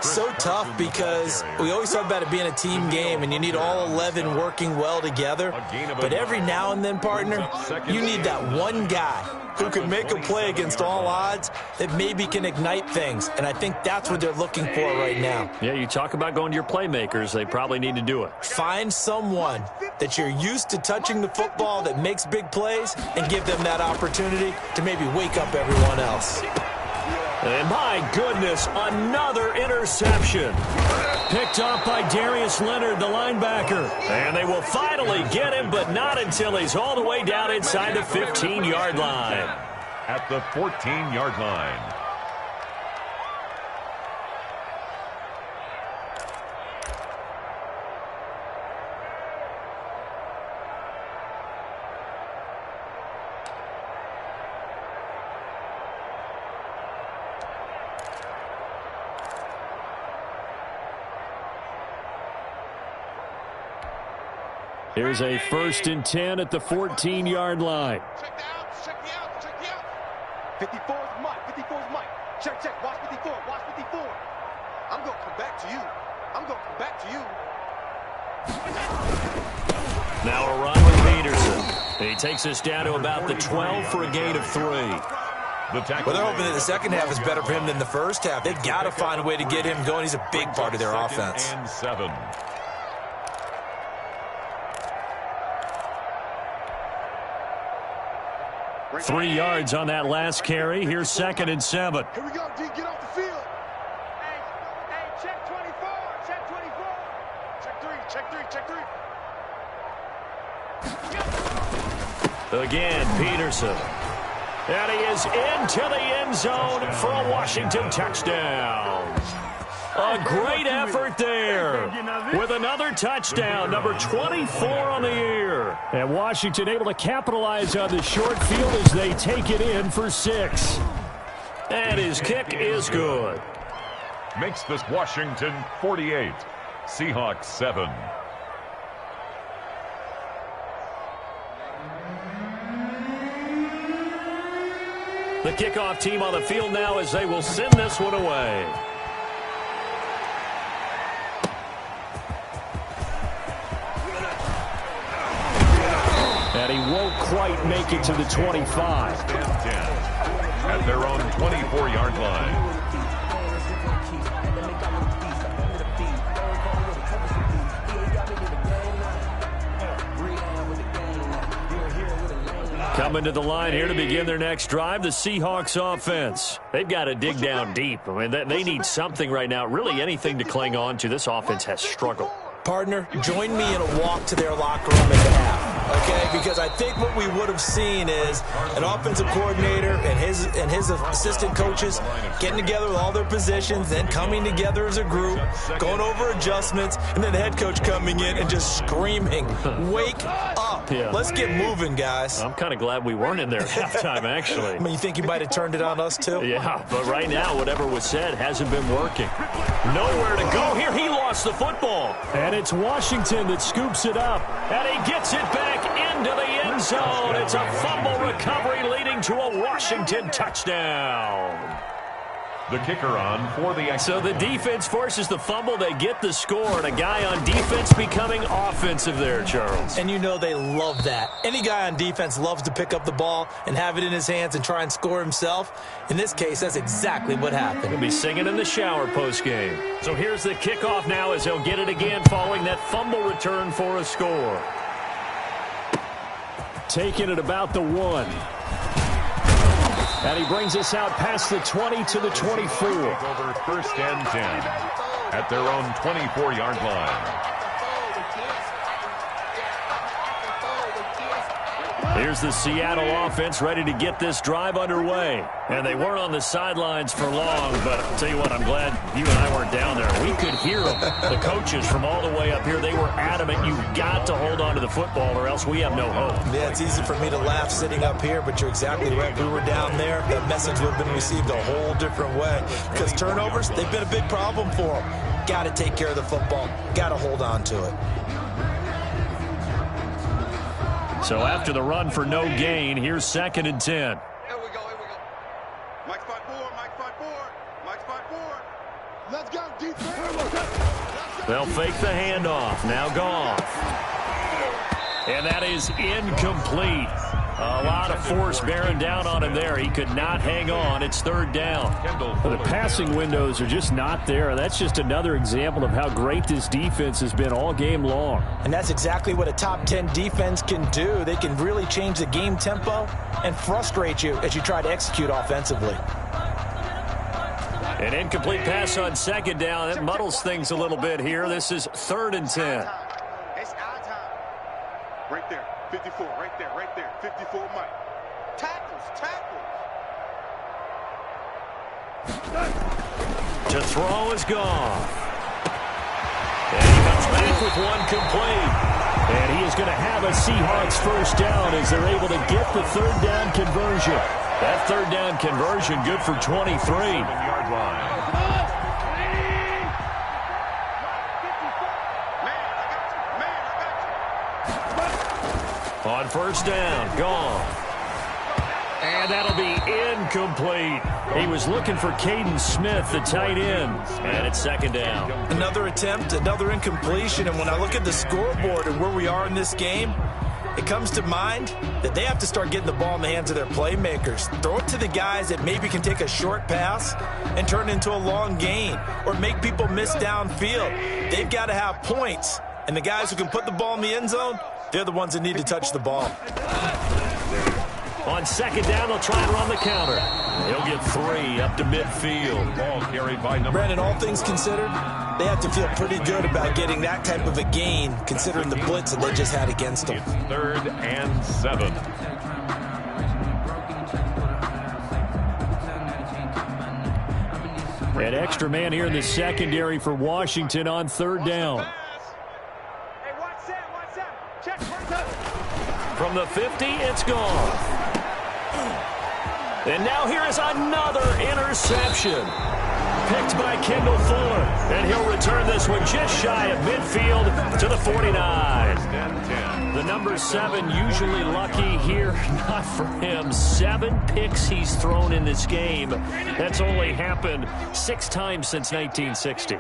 So tough because we always talk about it being a team game and you need all 11 working well together. But every now and then, partner, you need that one guy who can make a play against all odds that maybe can ignite things. And I think that's what they're looking for right now. Yeah, you talk about going to your playmakers. They probably need to do it. Find someone that you're used to touching the football that makes big plays and give them that opportunity to maybe wake up everyone else. And my goodness, another interception. Picked off by Darius Leonard, the linebacker. And they will finally get him, but not until he's all the way down inside the 15-yard line. At the 14-yard line. Here's a 1st and 10 at the 14-yard line. Check the out. 54 is Mike. 54 is Mike. Check. Watch 54. Watch 54. I'm going to come back to you. Now a run with Peterson. He takes us down to about the 12 for a gain of 3. Well, they're hoping that the second half is better for him than the first half. They've got to find a way to get him going. He's a big part of their offense. 2nd and 7. 3 yards on that last carry. Here's 2nd and 7. Here we go, D. Get off the field. Hey, check 24. Check 24. Check 3. Again, Peterson. And he is into the end zone for a Washington touchdown. A great effort there with another touchdown, number 24 on the year. And Washington able to capitalize on the short field as they take it in for 6. And his kick is good. Makes this Washington 48, Seahawks 7. The kickoff team on the field now as they will send this one away. And he won't quite make it to the 25. At their own 24-yard line. Coming to the line here to begin their next drive, the Seahawks offense. They've got to dig down deep. I mean, they need something right now, really anything to cling on to. This offense has struggled. Partner, join me in a walk to their locker room at the half, okay? Because I think what we would have seen is an offensive coordinator and his assistant coaches getting together with all their positions, then coming together as a group, going over adjustments, and then the head coach coming in and just screaming, "Wake up! Yeah. Let's get moving, guys." I'm kind of glad we weren't in there at halftime, actually. I mean, you think you might have turned it on us, too? Yeah, but right now, whatever was said hasn't been working. Nowhere to go here. He lost the football. And it's Washington that scoops it up. And he gets it back into the end zone. It's a fumble recovery leading to a Washington touchdown. The kicker on for the So the defense forces the fumble. They get the score, and a guy on defense becoming offensive there, Charles. And you know they love that. Any guy on defense loves to pick up the ball and have it in his hands and try and score himself. In this case, that's exactly what happened. He'll be singing in the shower post-game. So here's the kickoff now as he'll get it again following that fumble return for a score. Taking it about the 1. And he brings us out past the 20 to the 24. Over 1st and 10 at their own 24-yard line. Here's the Seattle offense ready to get this drive underway. And they weren't on the sidelines for long, but I'll tell you what, I'm glad you and I weren't down there. We could hear them. The coaches from all the way up here, they were adamant. You've got to hold on to the football or else we have no hope. Yeah, it's easy for me to laugh sitting up here, but you're exactly right. We were down there. That message would have been received a whole different way. Because turnovers, they've been a big problem for them. Got to take care of the football. Got to hold on to it. So after the run for no gain, here's 2nd and 10. Here we go. Mike spot 4, Mike spot 4, Mike spot 4. Let's go, defense. They'll fake the handoff. Now Goff. And that is incomplete. A lot of force bearing down on him there. He could not hang on. It's 3rd down. The passing windows are just not there. That's just another example of how great this defense has been all game long. And that's exactly what a top 10 defense can do. They can really change the game tempo and frustrate you as you try to execute offensively. An incomplete pass on 2nd down. That muddles things a little bit here. This is 3rd and 10. It's our time. Right there. 54. Right there. 54, Mike. Tackles. To throw is Goff. And he comes back with one complete. And he is going to have a Seahawks 1st down as they're able to get the 3rd down conversion. That 3rd down conversion good for 23. 7-yard line. On 1st down, Goff. And that'll be incomplete. He was looking for Caden Smith, the tight end. And it's 2nd down. Another attempt, another incompletion. And when I look at the scoreboard and where we are in this game, it comes to mind that they have to start getting the ball in the hands of their playmakers. Throw it to the guys that maybe can take a short pass and turn it into a long gain or make people miss downfield. They've got to have points. And the guys who can put the ball in the end zone, they're the ones that need to touch the ball. On 2nd down, they'll try and run the counter. He'll get 3 up to midfield. Ball carried by number. Brandon, all things considered, they have to feel pretty good about getting that type of a gain, considering the blitz that they just had against them. It's 3rd and 7. An extra man here in the secondary for Washington on third down. Hey, watch that. Check. From the 50, it's gone. And now here is another interception. Picked by Kendall Fuller. And he'll return this one just shy of midfield to the 49. The number 7 usually lucky here. Not for him. 7 picks he's thrown in this game. That's only happened 6 times since 1960.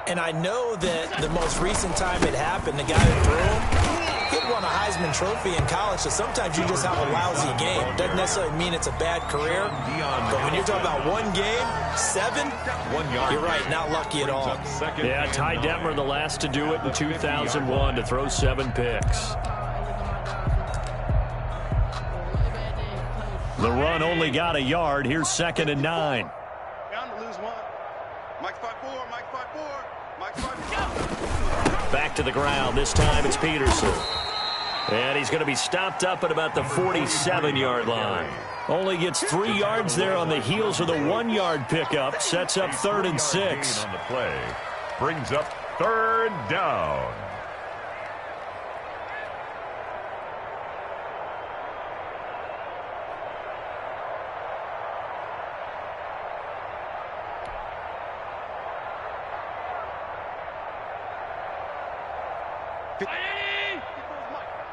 And I know that the most recent time it happened, the guy who threw him, he had won a Heisman Trophy in college, so sometimes you just have a lousy game. Doesn't necessarily mean it's a bad career, but when you're talking about one game, 7, you're right, not lucky at all. Yeah, Ty Detmer, the last to do it in 2001, to throw 7 picks. The run only got a yard. Here's 2nd and 9. Bound to lose one. Mike 5-4, Mike 5-4, Mike 5-4. Back to the ground. This time it's Peterson. And he's going to be stopped up at about the 47-yard line. Only gets 3 yards there on the heels of the 1-yard pickup. Sets up 3rd and 6. On the play. Brings up 3rd down.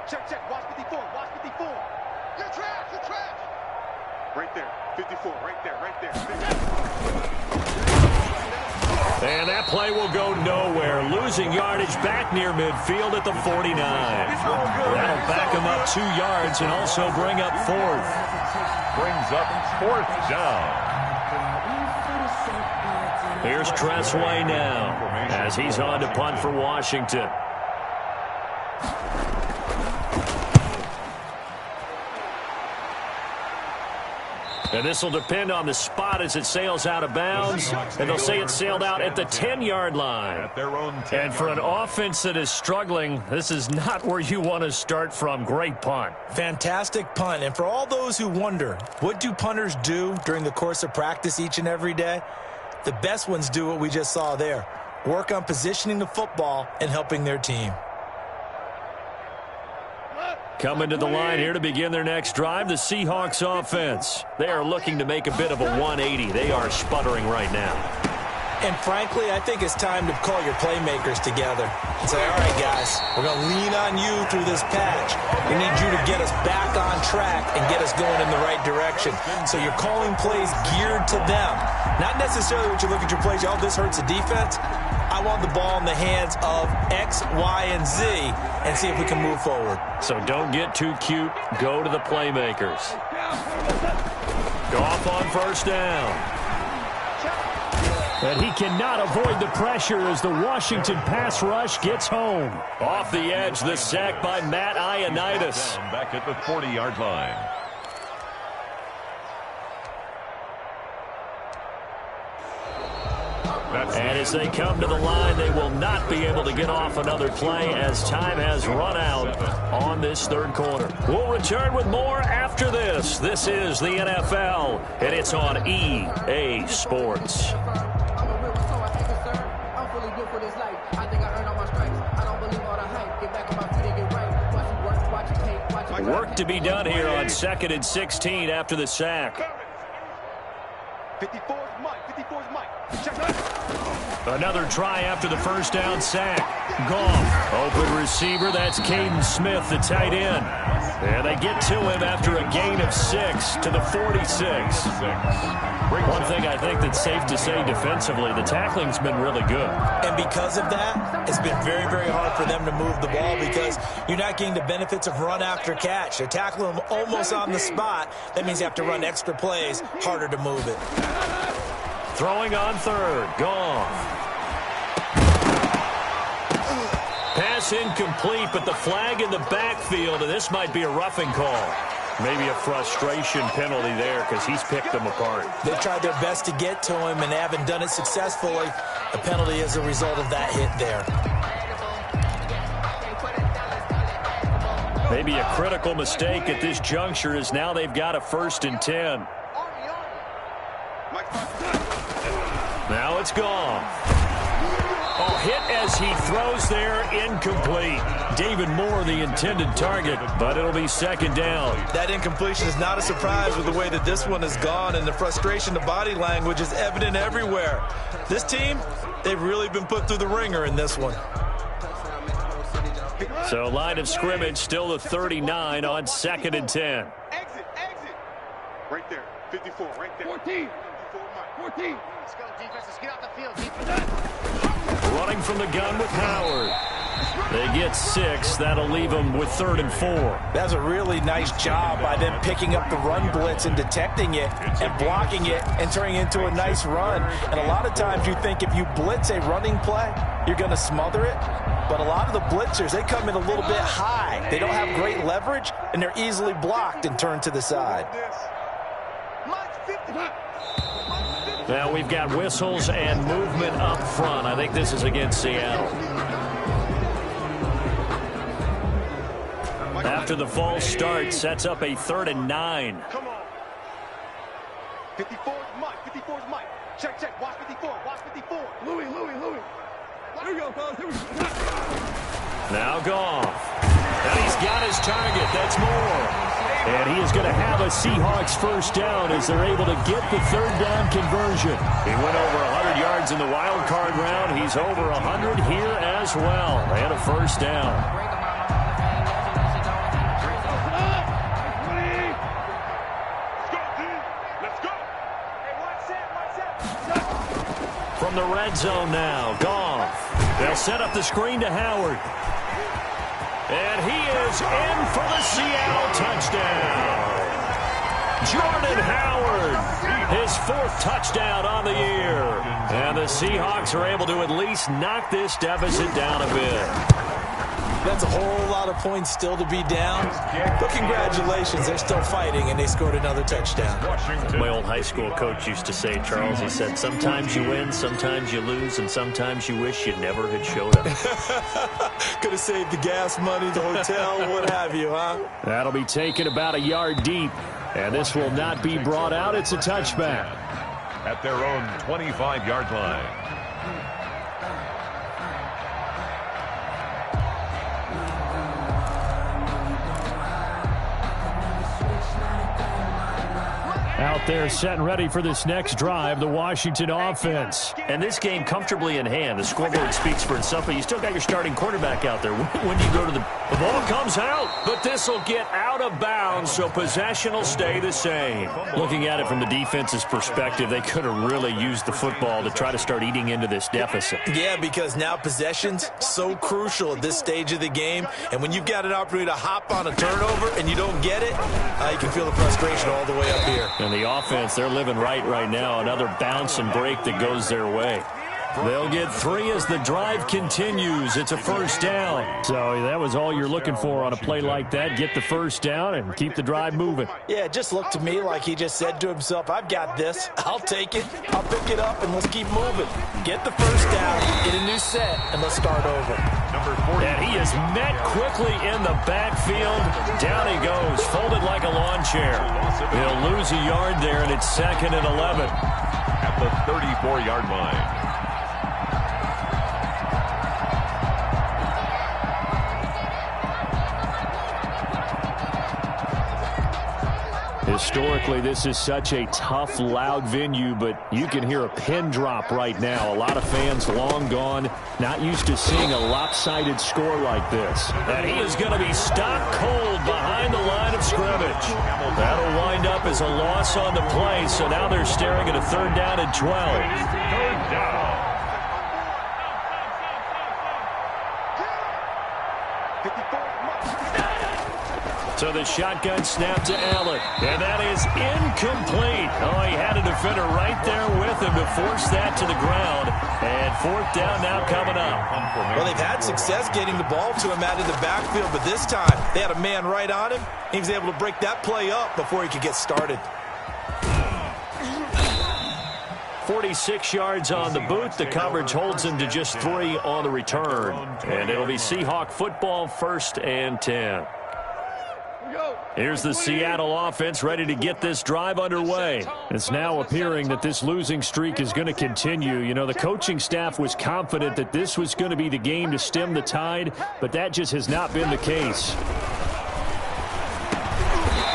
Check. Watch 54. You're trash. Right there. 54. Right there. And that play will go nowhere. Losing yardage back near midfield at the 49. That'll back him up 2 yards and also bring up 4th. Brings up 4th down. Here's Tressway now as he's on to punt for Washington. And this will depend on the spot as it sails out of bounds. And they'll say it sailed out at the 10-yard line. At their own 10-yard and for an line. offense that is struggling, this is not where you want to start from. Great punt. Fantastic punt. And for all those who wonder, what do punters do during the course of practice each and every day? The best ones do what we just saw there. Work on positioning the football and helping their team. Coming to the line here to begin their next drive, the Seahawks offense. They are looking to make a bit of a 180. They are sputtering right now. And frankly, I think it's time to call your playmakers together and say, all right, guys, we're going to lean on you through this patch. We need you to get us back on track and get us going in the right direction. So you're calling plays geared to them. Not necessarily what you look at your plays, oh, this hurts the defense. I want the ball in the hands of X, Y, and Z and see if we can move forward. So don't get too cute. Go to the playmakers. Goff on 1st down. And he cannot avoid the pressure as the Washington pass rush gets home. Off the edge, the sack by Matt Ioannidis. Back at the 40-yard line. And as they come to the line, they will not be able to get off another play as time has run out on this 3rd quarter. We'll return with more after this. This is the NFL, and it's on EA Sports. Work to be done here on 2nd and 16 after the sack. 54's Mike. Another try after the 1st down sack. Goff, open receiver. That's Caden Smith, the tight end. And they get to him after a gain of 6 to the 46. One thing I think that's safe to say defensively, the tackling's been really good. And because of that, it's been very, very hard for them to move the ball because you're not getting the benefits of run after catch. They're tackling them almost on the spot. That means you have to run extra plays, harder to move it. Throwing on 3rd, Goff. Pass incomplete, but the flag in the backfield, and this might be a roughing call. Maybe a frustration penalty there because he's picked them apart. They tried their best to get to him and haven't done it successfully. A penalty as a result of that hit there. Maybe a critical mistake at this juncture is now they've got a 1st and 10. So it's gone. Oh, hit as he throws there, incomplete. David Moore, the intended target, but it'll be second down. That incompletion is not a surprise with the way that this one has gone, and the frustration, the body language is evident everywhere. This team, they've really been put through the ringer in this one. So line of scrimmage still the 39 on 2nd and 10. Exit. Right there. 54, right there. 14. 14. Let's go, defense. Let's get off the field. Running from the gun with Howard. They get 6. That'll leave them with 3rd and 4. That's a really nice job by them picking up the run blitz and detecting it and blocking it and turning it into a nice run. And a lot of times you think if you blitz a running play, you're going to smother it. But a lot of the blitzers, they come in a little bit high. They don't have great leverage, and they're easily blocked and turned to the side. Now we've got whistles and movement up front. I think this is against Seattle. After the false start, sets up a 3rd and 9. Come on. 54 is Mike. 54 is Mike. Check. Watch 54. Watch 54. Louis. Here we go, fellas. Now Goff. And he's got his target. That's Moore. And he is going to have a Seahawks first down as they're able to get the 3rd down conversion. He went over 100 yards in the wild card round. He's over 100 here as well. And a first down. From the red zone now, Goff. They'll set up the screen to Howard. And he is in for the Seattle touchdown. Jordan Howard, his 4th touchdown on the year. And the Seahawks are able to at least knock this deficit down a bit. That's a whole lot of points still to be down. But congratulations, they're still fighting, and they scored another touchdown. My old high school coach used to say, Charles, he said, sometimes you win, sometimes you lose, and sometimes you wish you never had showed up. Could have saved the gas money, the hotel, what have you, huh? That'll be taken about a yard deep, and this will not be brought out. It's a touchback. At their own 25-yard line. Out there set and ready for this next drive, the Washington offense. And this game comfortably in hand. The scoreboard speaks for itself, but you still got your starting quarterback out there. When you go to the ball comes out, but this will get out of bounds, so possession will stay the same. Looking at it from the defense's perspective, they could have really used the football to try to start eating into this deficit. Yeah, because now possession's so crucial at this stage of the game. And when you've got an opportunity to hop on a turnover and you don't get it, you can feel the frustration all the way up here. And the offense, they're living right now. Another bounce and break that goes their way. They'll get 3 as the drive continues. It's a first down. So that was all you're looking for on a play like that. Get the first down and keep the drive moving. Yeah, it just looked to me like he just said to himself, I've got this. I'll take it. I'll pick it up, and let's keep moving. Get the first down, get a new set, and let's start over. And he is met quickly in the backfield. Down he goes, folded like a lawn chair. He'll lose a yard there, and it's 2nd and 11. At the 34-yard line. Historically, this is such a tough, loud venue, but you can hear a pin drop right now. A lot of fans long gone, not used to seeing a lopsided score like this. And he is going to be stopped cold behind the line of scrimmage. That'll wind up as a loss on the play, so now they're staring at a 3rd down and 12. 3rd down. So the shotgun snap to Allen, and that is incomplete. Oh, he had a defender right there with him to force that to the ground. And 4th down now coming up. Well, they've had success getting the ball to him out of the backfield, but this time they had a man right on him. He was able to break that play up before he could get started. 46 yards on the boot. The coverage holds him to just 3 on the return. And it'll be Seahawk football, 1st and 10. Here's the Seattle offense ready to get this drive underway. It's now appearing that this losing streak is going to continue. You know, the coaching staff was confident that this was going to be the game to stem the tide, but that just has not been the case.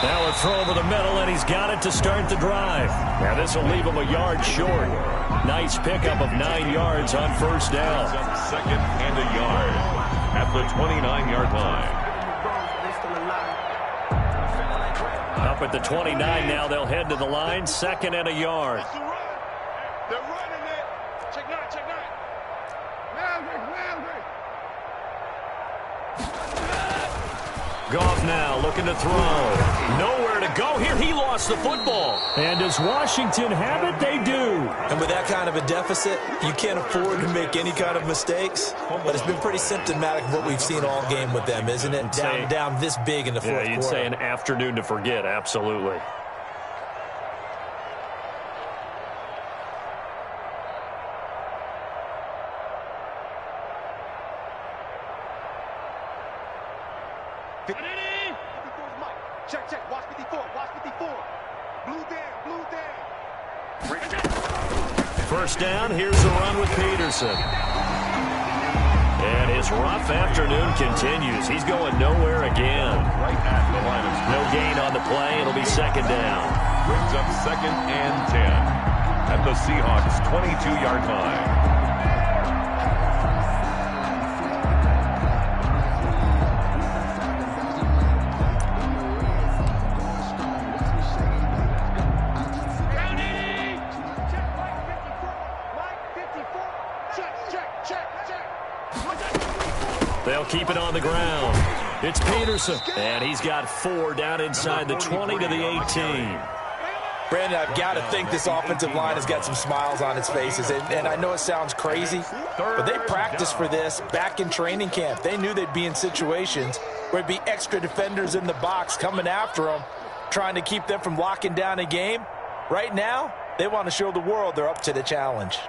Now a throw over the middle, and he's got it to start the drive. Now this will leave him a yard short. Nice pickup of 9 yards on first down. Second and a yard at the 29-yard line. Up at the 29 now, they'll head to the line. Second and a yard. They're running it. Check nine, check nine. Goff now looking to throw. Nowhere to go here. He lost the football. And does Washington have it? They do. And with that kind of a deficit, you can't afford to make any kind of mistakes. But it's been pretty symptomatic of what we've seen all game with them, isn't it? Down this big in the fourth quarter. You'd say an afternoon to forget. Absolutely. Check, check. Watch 54. Watch 54. Blue down, blue down. First down. Here's the run with Peterson. And his rough afternoon continues. He's going nowhere again. Right at the line of scrimmage. No gain on the play. It'll be second down. Brings up second and 10 at the Seahawks' 22-yard line. They'll keep it on the ground. It's Peterson. And he's got 4 down inside the 20 to the 18. Brandon, I've got to think this offensive line has got some smiles on its faces. And I know it sounds crazy, but they practiced for this back in training camp. They knew they'd be in situations where it'd be extra defenders in the box coming after them, trying to keep them from locking down a game. Right now, they want to show the world they're up to the challenge.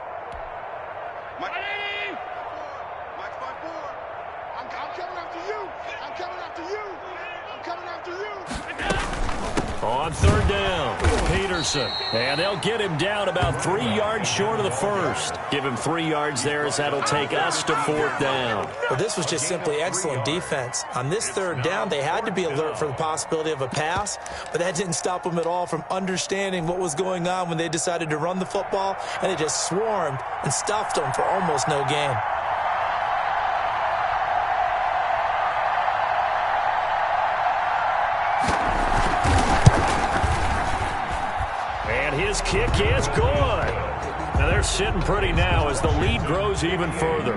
On third down, Peterson. And they'll get him down about 3 yards short of the first. Give him 3 yards there as that'll take us to fourth down. Well, this was just simply excellent defense. On this third down, they had to be alert for the possibility of a pass, but that didn't stop them at all from understanding what was going on when they decided to run the football, and they just swarmed and stuffed them for almost no gain. His kick is good. Now they're sitting pretty now as the lead grows even further.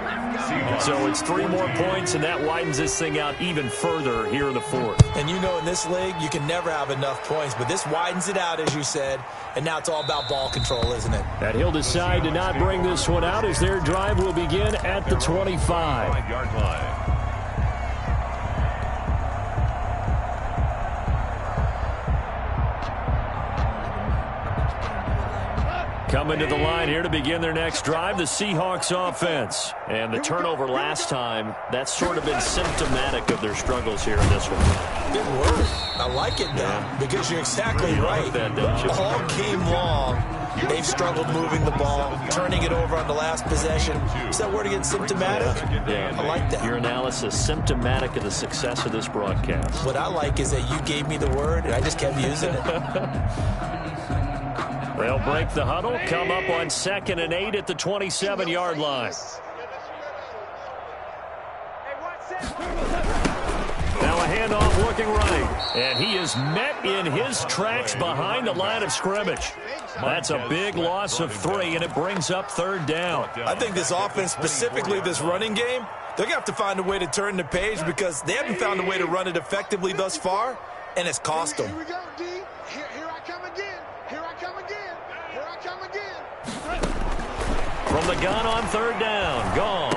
So it's 3 more points, and that widens this thing out even further here in the fourth. And you know in this league, you can never have enough points, but this widens it out, as you said, and now it's all about ball control, isn't it? And he'll decide to not bring this one out as their drive will begin at the 25-yard line. Coming to the line here to begin their next drive, the Seahawks offense. And the turnover last time, that's sort of been symptomatic of their struggles here in this one. Good word. I like it, though, because you're exactly right. Like that, don't you? All game long, they've struggled moving the ball, turning it over on the last possession. Is that word again, symptomatic? Yeah. I like that. Your analysis, symptomatic of the success of this broadcast. What I like is that you gave me the word, and I just kept using it. They'll break the huddle, come up on 2nd and 8 at the 27-yard line. Now a handoff looking right. And he is met in his tracks behind the line of scrimmage. That's a big loss of 3, and it brings up third down. I think this offense, specifically this running game, they're going to have to find a way to turn the page because they haven't found a way to run it effectively thus far, and it's cost them. Here we go, D. Here I come again. Here I come again. Here I come again. From the gun on third down, Goff.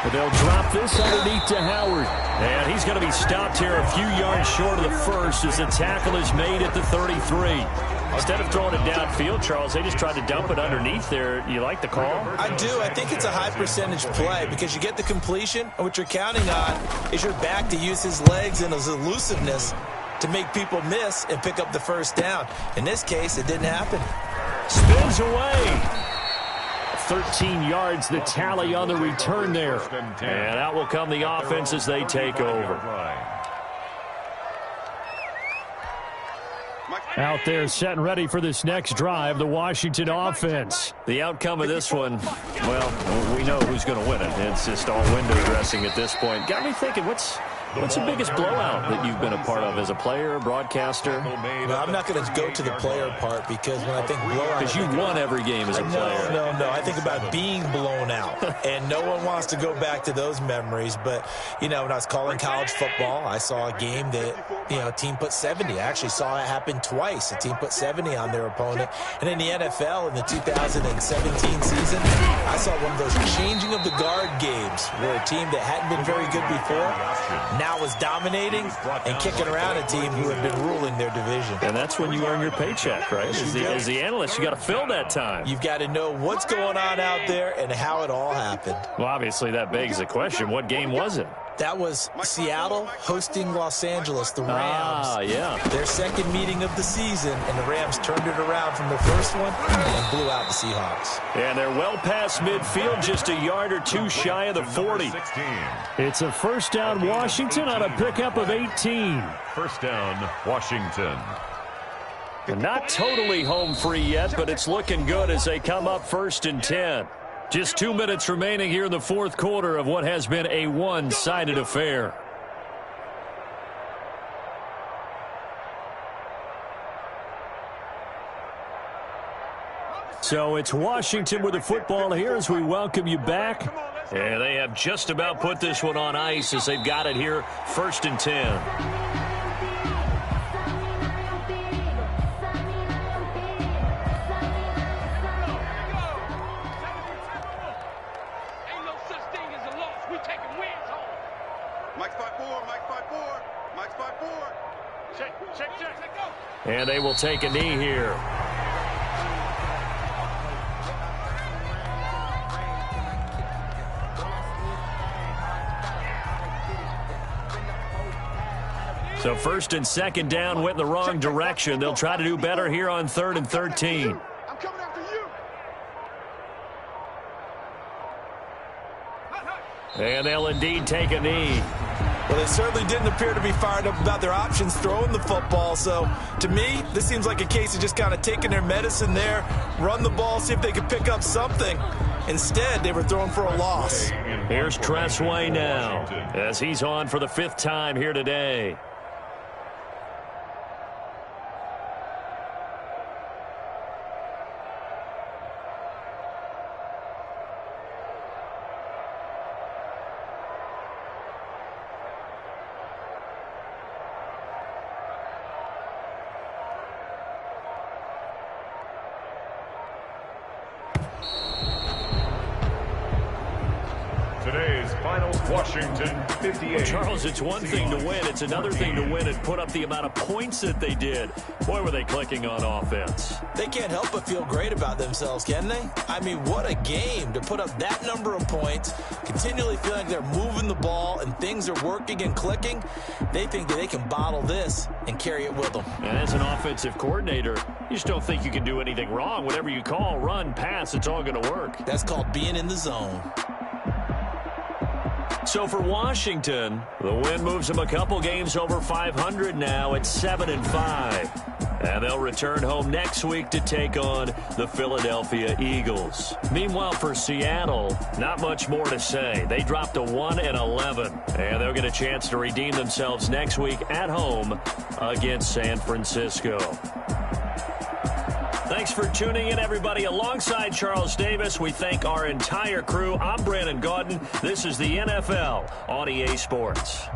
But they'll drop this underneath to Howard. And he's going to be stopped here a few yards short of the first as the tackle is made at the 33. Instead of throwing it downfield, Charles, they just tried to dump it underneath there. You like the call? I do. I think it's a high percentage play because you get the completion, and what you're counting on is your back to use his legs and his elusiveness to make people miss and pick up the first down. In this case, it didn't happen. Spins away. 13 yards, the tally on the return there. And out will come the offense as they take over. Out there set and ready for this next drive, the Washington offense. The outcome of this one, well, we know who's going to win it. It's just all window dressing at this point. Got me thinking, what's the biggest blowout that you've been a part of as a player, broadcaster? Well, I'm not going to go to the player part because when I think blowout... Because you won every game as a player. No. I think about being blown out. And no one wants to go back to those memories. But, you know, when I was calling college football, I saw a game that, you know, a team put 70. I actually saw it happen twice. A team put 70 on their opponent. And in the NFL, in the 2017 season, I saw one of those changing of the guard games where a team that hadn't been very good before now is dominating and kicking around a team who had been ruling their division. And that's when you earn your paycheck, right? As the analyst, you got to fill that time. You've got to know what's going on out there and how it all happened. Well, obviously, that begs the question, what game was it? That was Seattle hosting Los Angeles, the Rams. Ah, yeah. Their second meeting of the season, and the Rams turned it around from the first one and blew out the Seahawks. And they're well past midfield, just a yard or two shy of the 40. It's a first down Washington on a pickup of 18. First down, Washington. Not totally home free yet, but it's looking good as they come up 1st and 10. Just 2 minutes remaining here in the fourth quarter of what has been a one-sided affair. So it's Washington with the football here as we welcome you back. And they have just about put this one on ice as they've got it here, 1st and 10. And they will take a knee here. So 1st and 2nd down went in the wrong direction. They'll try to do better here on 3rd and 13. I'm coming after you. And they'll indeed take a knee. Well, they certainly didn't appear to be fired up about their options throwing the football. So, to me, this seems like a case of just kind of taking their medicine there, run the ball, see if they could pick up something. Instead, they were throwing for a loss. Here's Tressway now as he's on for the 5th time here today. Today's final, Washington 58. Well, Charles, it's one thing to win. It's another thing to win and put up the amount of points that they did. Boy, were they clicking on offense. They can't help but feel great about themselves, can they? I mean, what a game to put up that number of points, continually feeling like they're moving the ball and things are working and clicking. They think that they can bottle this and carry it with them. And as an offensive coordinator, you just don't think you can do anything wrong. Whatever you call, run, pass, it's all going to work. That's called being in the zone. So for Washington, the win moves them a couple games over 500 now at 7-5. And they'll return home next week to take on the Philadelphia Eagles. Meanwhile, for Seattle, not much more to say. They dropped to 1-11, and they'll get a chance to redeem themselves next week at home against San Francisco. Thanks for tuning in, everybody. Alongside Charles Davis, we thank our entire crew. I'm Brandon Gaudin. This is the NFL on EA Sports.